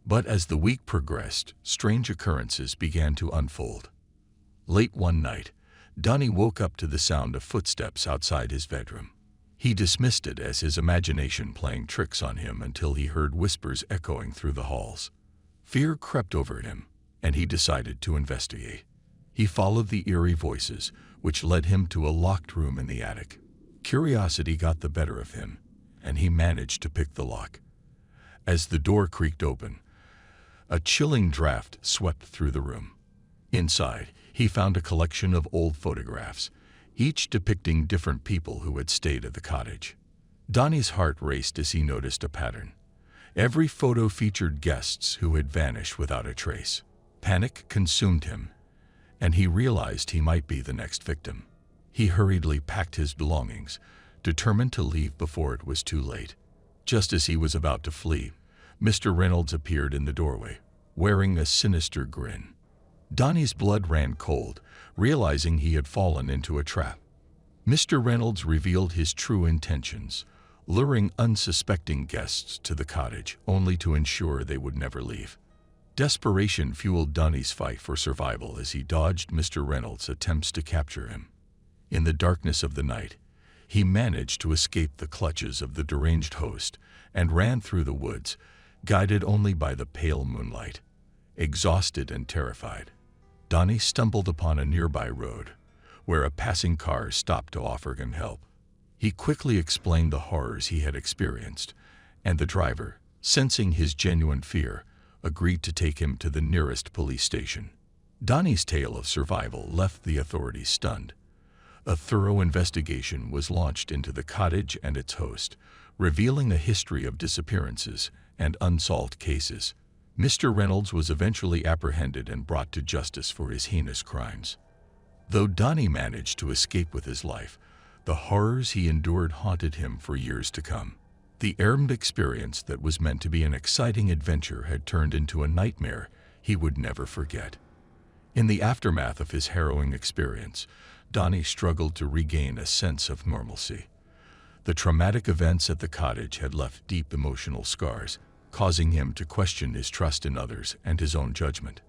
But as the week progressed, strange occurrences began to unfold. Late one night, Donnie woke up to the sound of footsteps outside his bedroom. He dismissed it as his imagination playing tricks on him until he heard whispers echoing through the halls. Fear crept over him, and he decided to investigate. He followed the eerie voices, which led him to a locked room in the attic. Curiosity got the better of him, and he managed to pick the lock. As the door creaked open, a chilling draft swept through the room. Inside, he found a collection of old photographs, each depicting different people who had stayed at the cottage. Donnie's heart raced as he noticed a pattern. Every photo featured guests who had vanished without a trace. Panic consumed him, and he realized he might be the next victim. He hurriedly packed his belongings, determined to leave before it was too late. Just as he was about to flee, Mr. Reynolds appeared in the doorway, wearing a sinister grin. Donnie's blood ran cold, realizing he had fallen into a trap. Mr. Reynolds revealed his true intentions, luring unsuspecting guests to the cottage only to ensure they would never leave. Desperation fueled Donnie's fight for survival as he dodged Mr. Reynolds' attempts to capture him. In the darkness of the night, he managed to escape the clutches of the deranged host and ran through the woods, guided only by the pale moonlight. Exhausted and terrified, Donnie stumbled upon a nearby road, where a passing car stopped to offer him help. He quickly explained the horrors he had experienced, and the driver, sensing his genuine fear, agreed to take him to the nearest police station. Donnie's tale of survival left the authorities stunned. A thorough investigation was launched into the cottage and its host, revealing a history of disappearances and unsolved cases. Mr. Reynolds was eventually apprehended and brought to justice for his heinous crimes. Though Donnie managed to escape with his life, the horrors he endured haunted him for years to come. The errand experience that was meant to be an exciting adventure had turned into a nightmare he would never forget. In the aftermath of his harrowing experience, Donnie struggled to regain a sense of normalcy. The traumatic events at the cottage had left deep emotional scars, causing him to question his trust in others and his own judgment.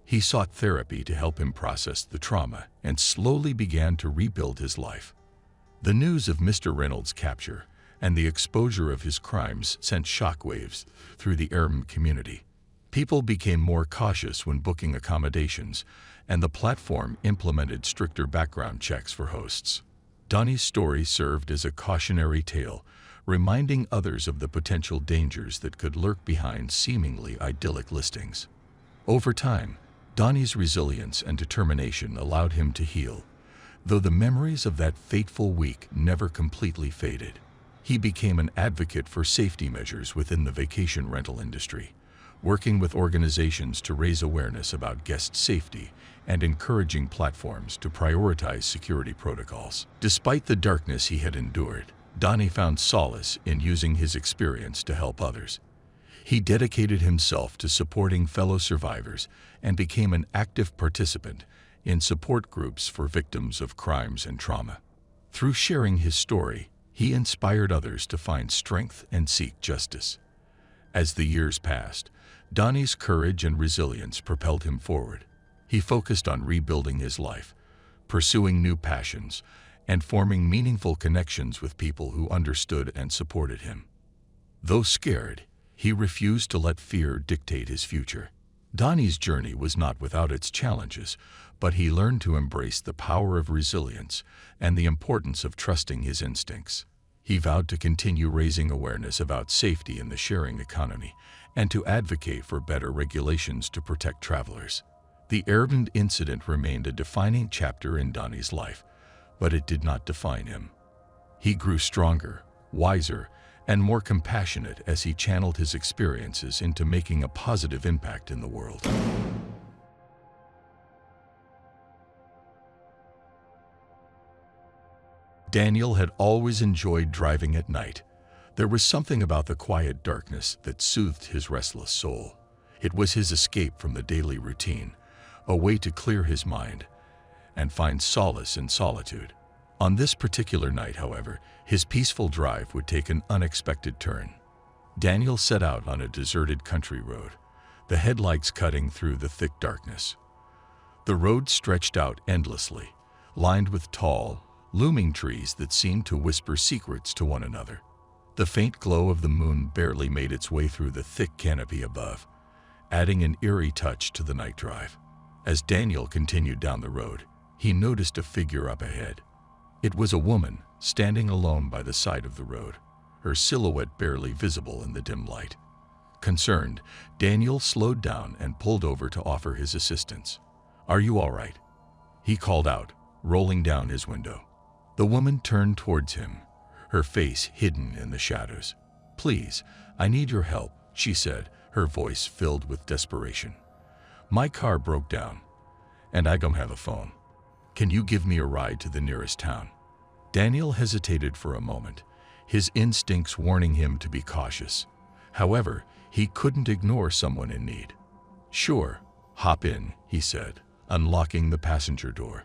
He sought therapy to help him process the trauma and slowly began to rebuild his life. The news of Mr. Reynolds' capture and the exposure of his crimes sent shockwaves through the Arab community. People became more cautious when booking accommodations, and the platform implemented stricter background checks for hosts. Donnie's story served as a cautionary tale, reminding others of the potential dangers that could lurk behind seemingly idyllic listings. Over time, Donnie's resilience and determination allowed him to heal, though the memories of that fateful week never completely faded. He became an advocate for safety measures within the vacation rental industry, working with organizations to raise awareness about guest safety and encouraging platforms to prioritize security protocols. Despite the darkness he had endured, Donnie found solace in using his experience to help others. He dedicated himself to supporting fellow survivors and became an active participant in support groups for victims of crimes and trauma. Through sharing his story, he inspired others to find strength and seek justice. As the years passed, Donnie's courage and resilience propelled him forward. He focused on rebuilding his life, pursuing new passions, and forming meaningful connections with people who understood and supported him. Though scared, he refused to let fear dictate his future. Donnie's journey was not without its challenges, but he learned to embrace the power of resilience and the importance of trusting his instincts. He vowed to continue raising awareness about safety in the sharing economy and to advocate for better regulations to protect travelers. The Airbnb incident remained a defining chapter in Donnie's life, but it did not define him. He grew stronger, wiser, and more compassionate as he channeled his experiences into making a positive impact in the world. Daniel had always enjoyed driving at night. There was something about the quiet darkness that soothed his restless soul. It was his escape from the daily routine, a way to clear his mind and find solace in solitude. On this particular night, however, his peaceful drive would take an unexpected turn. Daniel set out on a deserted country road, the headlights cutting through the thick darkness. The road stretched out endlessly, lined with tall, looming trees that seemed to whisper secrets to one another. The faint glow of the moon barely made its way through the thick canopy above, adding an eerie touch to the night drive. As Daniel continued down the road, he noticed a figure up ahead. It was a woman, standing alone by the side of the road, her silhouette barely visible in the dim light. Concerned, Daniel slowed down and pulled over to offer his assistance. "Are you all right?" he called out, rolling down his window. The woman turned towards him, her face hidden in the shadows. "Please, I need your help," she said, her voice filled with desperation. "My car broke down, and I don't have a phone. Can you give me a ride to the nearest town?" Daniel hesitated for a moment, his instincts warning him to be cautious. However, he couldn't ignore someone in need. "Sure, hop in," he said, unlocking the passenger door.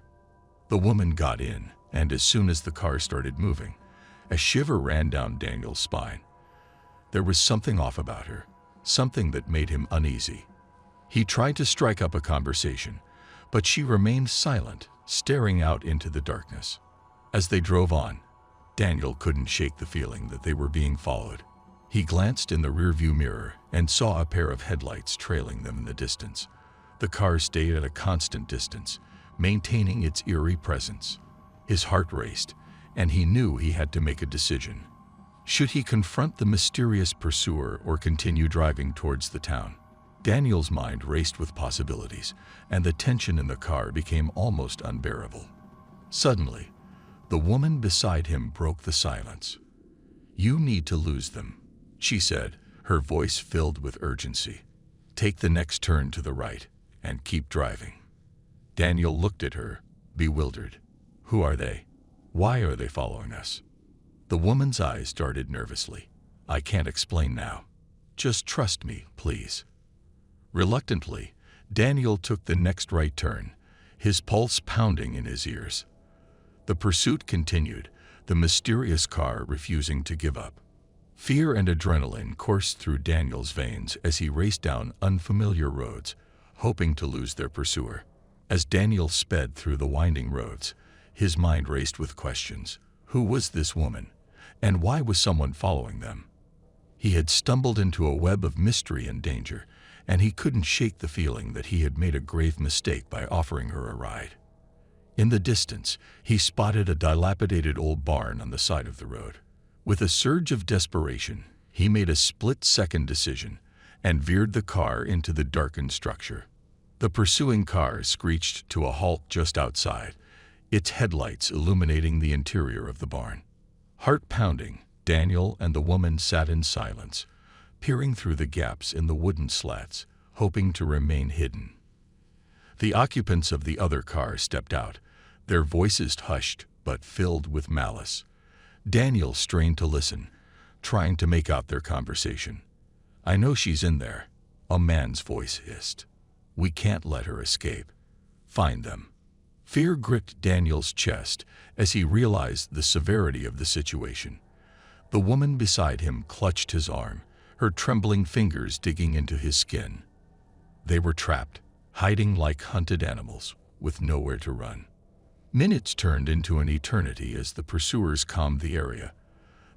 The woman got in, and as soon as the car started moving, a shiver ran down Daniel's spine. There was something off about her, something that made him uneasy. He tried to strike up a conversation, but she remained silent, staring out into the darkness. As they drove on, Daniel couldn't shake the feeling that they were being followed. He glanced in the rearview mirror and saw a pair of headlights trailing them in the distance. The car stayed at a constant distance, maintaining its eerie presence. His heart raced, and he knew he had to make a decision. Should he confront the mysterious pursuer or continue driving towards the town? Daniel's mind raced with possibilities, and the tension in the car became almost unbearable. Suddenly, the woman beside him broke the silence. "You need to lose them," she said, her voice filled with urgency. "Take the next turn to the right and keep driving." Daniel looked at her, bewildered. "Who are they? Why are they following us?" The woman's eyes darted nervously. "I can't explain now. Just trust me, please." Reluctantly, Daniel took the next right turn, his pulse pounding in his ears. The pursuit continued, the mysterious car refusing to give up. Fear and adrenaline coursed through Daniel's veins as he raced down unfamiliar roads, hoping to lose their pursuer. As Daniel sped through the winding roads, his mind raced with questions. Who was this woman, and why was someone following them? He had stumbled into a web of mystery and danger, and he couldn't shake the feeling that he had made a grave mistake by offering her a ride. In the distance, he spotted a dilapidated old barn on the side of the road. With a surge of desperation, he made a split-second decision and veered the car into the darkened structure. The pursuing car screeched to a halt just outside, its headlights illuminating the interior of the barn. Heart pounding, Daniel and the woman sat in silence, peering through the gaps in the wooden slats, hoping to remain hidden. The occupants of the other car stepped out, their voices hushed but filled with malice. Daniel strained to listen, trying to make out their conversation. "I know she's in there," a man's voice hissed. "We can't let her escape. Find them." Fear gripped Daniel's chest as he realized the severity of the situation. The woman beside him clutched his arm, her trembling fingers digging into his skin. They were trapped, hiding like hunted animals, with nowhere to run. Minutes turned into an eternity as the pursuers calmed the area,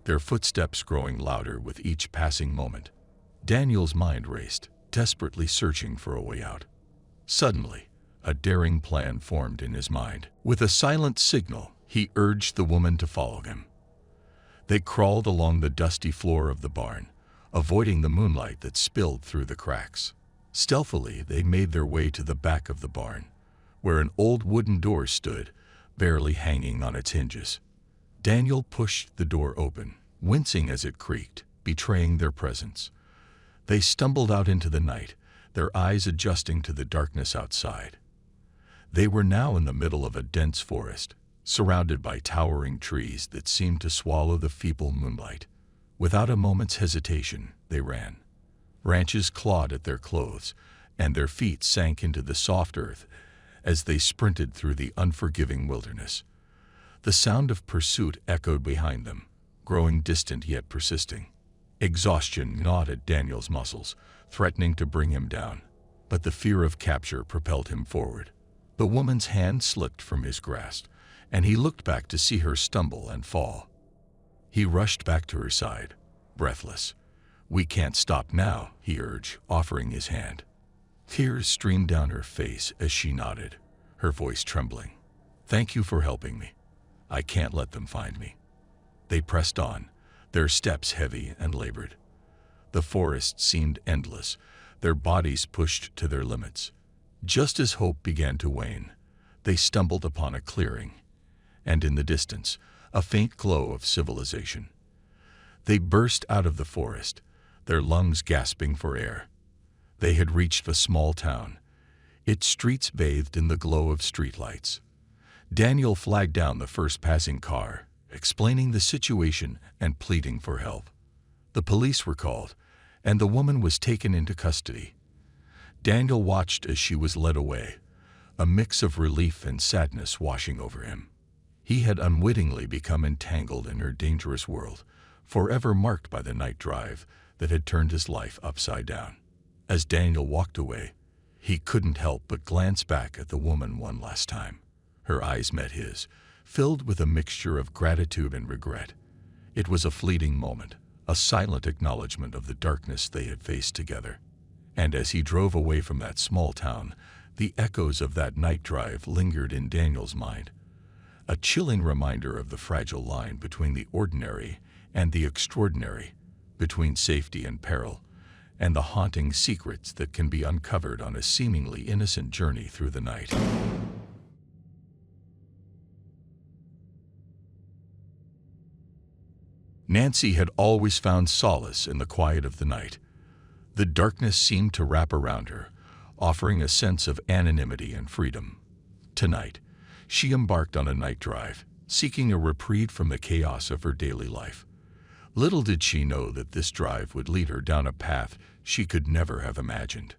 their footsteps growing louder with each passing moment. Daniel's mind raced, desperately searching for a way out. Suddenly, a daring plan formed in his mind. With a silent signal, he urged the woman to follow him. They crawled along the dusty floor of the barn, avoiding the moonlight that spilled through the cracks. Stealthily, they made their way to the back of the barn, where an old wooden door stood, barely hanging on its hinges. Daniel pushed the door open, wincing as it creaked, betraying their presence. They stumbled out into the night, their eyes adjusting to the darkness outside. They were now in the middle of a dense forest, surrounded by towering trees that seemed to swallow the feeble moonlight. Without a moment's hesitation, they ran. Branches clawed at their clothes, and their feet sank into the soft earth as they sprinted through the unforgiving wilderness. The sound of pursuit echoed behind them, growing distant yet persisting. Exhaustion gnawed at Daniel's muscles, threatening to bring him down, but the fear of capture propelled him forward. The woman's hand slipped from his grasp, and he looked back to see her stumble and fall. He rushed back to her side, breathless. "We can't stop now," he urged, offering his hand. Tears streamed down her face as she nodded, her voice trembling. "Thank you for helping me. I can't let them find me." They pressed on, their steps heavy and labored. The forest seemed endless, their bodies pushed to their limits. Just as hope began to wane, they stumbled upon a clearing, and in the distance, a faint glow of civilization. They burst out of the forest, their lungs gasping for air. They had reached a small town, its streets bathed in the glow of streetlights. Daniel flagged down the first passing car, explaining the situation and pleading for help. The police were called, and the woman was taken into custody. Daniel watched as she was led away, a mix of relief and sadness washing over him. He had unwittingly become entangled in her dangerous world, forever marked by the night drive that had turned his life upside down. As Daniel walked away, he couldn't help but glance back at the woman one last time. Her eyes met his, filled with a mixture of gratitude and regret. It was a fleeting moment, a silent acknowledgement of the darkness they had faced together. And as he drove away from that small town, the echoes of that night drive lingered in Daniel's mind, a chilling reminder of the fragile line between the ordinary and the extraordinary, between safety and peril, and the haunting secrets that can be uncovered on a seemingly innocent journey through the night. Nancy had always found solace in the quiet of the night. The darkness seemed to wrap around her, offering a sense of anonymity and freedom. Tonight, she embarked on a night drive, seeking a reprieve from the chaos of her daily life. Little did she know that this drive would lead her down a path she could never have imagined.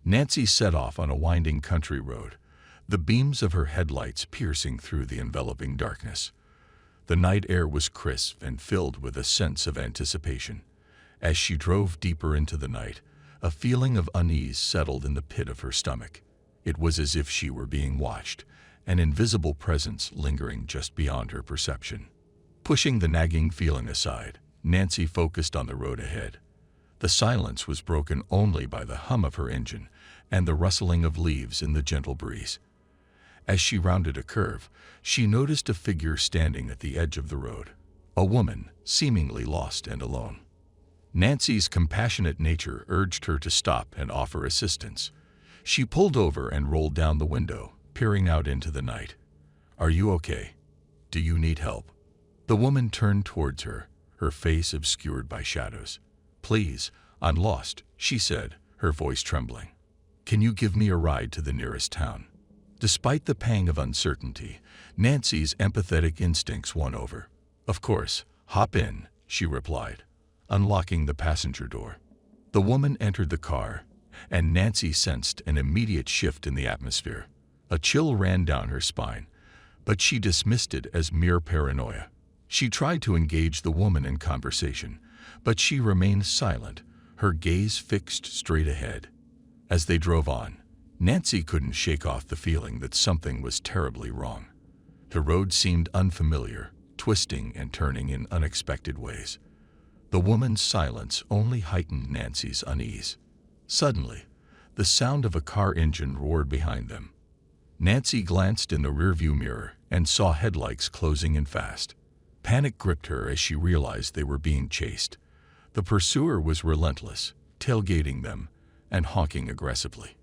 Nancy set off on a winding country road, the beams of her headlights piercing through the enveloping darkness. The night air was crisp and filled with a sense of anticipation. As she drove deeper into the night, a feeling of unease settled in the pit of her stomach. It was as if she were being watched, an invisible presence lingering just beyond her perception. Pushing the nagging feeling aside, Nancy focused on the road ahead. The silence was broken only by the hum of her engine and the rustling of leaves in the gentle breeze. As she rounded a curve, she noticed a figure standing at the edge of the road, a woman seemingly lost and alone. Nancy's compassionate nature urged her to stop and offer assistance. She pulled over and rolled down the window, peering out into the night. "Are you okay? Do you need help?" The woman turned towards her, her face obscured by shadows. "Please, I'm lost," she said, her voice trembling. "Can you give me a ride to the nearest town?" Despite the pang of uncertainty, Nancy's empathetic instincts won over. "Of course, hop in," she replied, unlocking the passenger door. The woman entered the car, and Nancy sensed an immediate shift in the atmosphere. A chill ran down her spine, but she dismissed it as mere paranoia. She tried to engage the woman in conversation, but she remained silent, her gaze fixed straight ahead. As they drove on, Nancy couldn't shake off the feeling that something was terribly wrong. The road seemed unfamiliar, twisting and turning in unexpected ways. The woman's silence only heightened Nancy's unease. Suddenly, the sound of a car engine roared behind them. Nancy glanced in the rearview mirror and saw headlights closing in fast. Panic gripped her as she realized they were being chased. The pursuer was relentless, tailgating them and honking aggressively.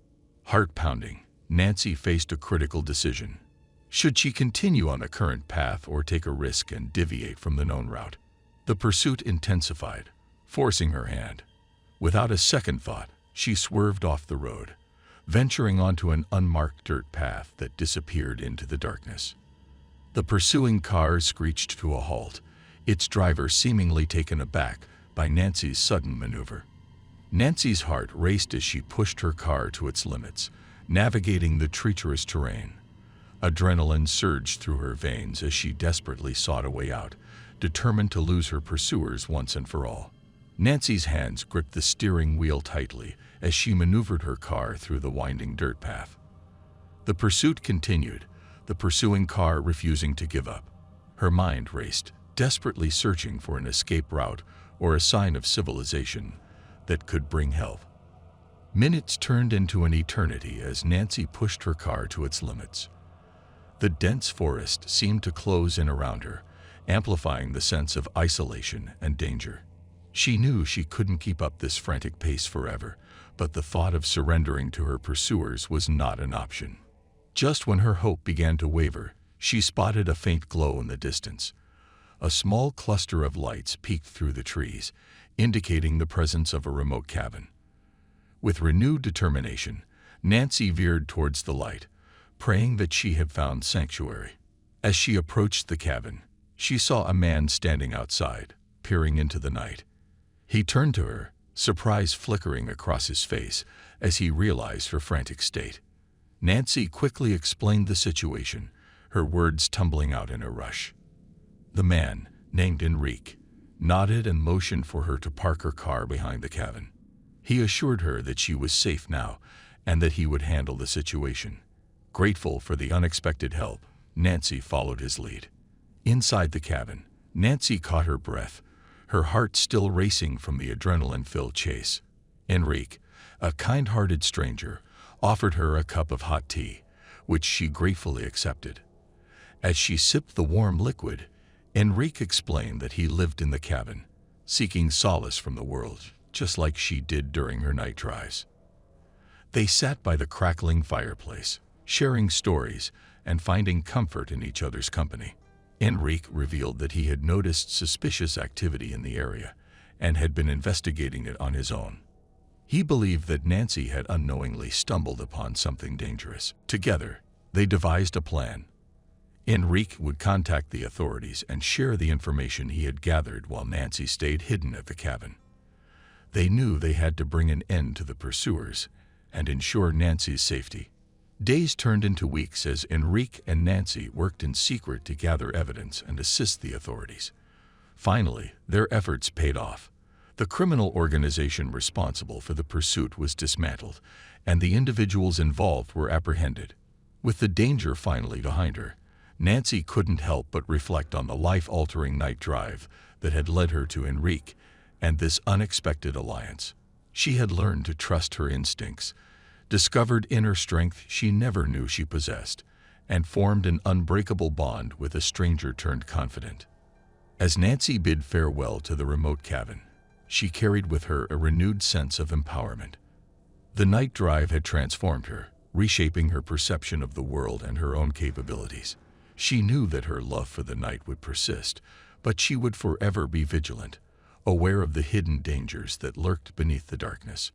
Heart pounding, Nancy faced a critical decision. Should she continue on the current path or take a risk and deviate from the known route? The pursuit intensified, forcing her hand. Without a second thought, she swerved off the road, venturing onto an unmarked dirt path that disappeared into the darkness. The pursuing car screeched to a halt, its driver seemingly taken aback by Nancy's sudden maneuver. Nancy's heart raced as she pushed her car to its limits, navigating the treacherous terrain. Adrenaline surged through her veins as she desperately sought a way out, determined to lose her pursuers once and for all. Nancy's hands gripped the steering wheel tightly as she maneuvered her car through the winding dirt path. The pursuit continued, the pursuing car refusing to give up. Her mind raced, desperately searching for an escape route or a sign of civilization that could bring help. Minutes turned into an eternity as Nancy pushed her car to its limits. The dense forest seemed to close in around her, amplifying the sense of isolation and danger. She knew she couldn't keep up this frantic pace forever, but the thought of surrendering to her pursuers was not an option. Just when her hope began to waver, she spotted a faint glow in the distance. A small cluster of lights peeked through the trees, indicating the presence of a remote cabin. With renewed determination, Nancy veered towards the light, praying that she had found sanctuary. As she approached the cabin, she saw a man standing outside, peering into the night. He turned to her, surprise flickering across his face as he realized her frantic state. Nancy quickly explained the situation, her words tumbling out in a rush. The man, named Enrique, nodded and motioned for her to park her car behind the cabin. He assured her that she was safe now and that he would handle the situation. Grateful for the unexpected help, Nancy followed his lead. Inside the cabin, Nancy caught her breath, her heart still racing from the adrenaline-filled chase. Enrique, a kind-hearted stranger, offered her a cup of hot tea, which she gratefully accepted. As she sipped the warm liquid, Enrique explained that he lived in the cabin, seeking solace from the world, just like she did during her night drives. They sat by the crackling fireplace, sharing stories and finding comfort in each other's company. Enrique revealed that he had noticed suspicious activity in the area and had been investigating it on his own. He believed that Nancy had unknowingly stumbled upon something dangerous. Together, they devised a plan. Enrique would contact the authorities and share the information he had gathered while Nancy stayed hidden at the cabin. They knew they had to bring an end to the pursuers and ensure Nancy's safety. Days turned into weeks as Enrique and Nancy worked in secret to gather evidence and assist the authorities. Finally, their efforts paid off. The criminal organization responsible for the pursuit was dismantled, and the individuals involved were apprehended. With the danger finally behind her, Nancy couldn't help but reflect on the life-altering night drive that had led her to Enrique and this unexpected alliance. She had learned to trust her instincts, discovered inner strength she never knew she possessed, and formed an unbreakable bond with a stranger turned confidant. As Nancy bid farewell to the remote cabin, she carried with her a renewed sense of empowerment. The night drive had transformed her, reshaping her perception of the world and her own capabilities. She knew that her love for the night would persist, but she would forever be vigilant, aware of the hidden dangers that lurked beneath the darkness.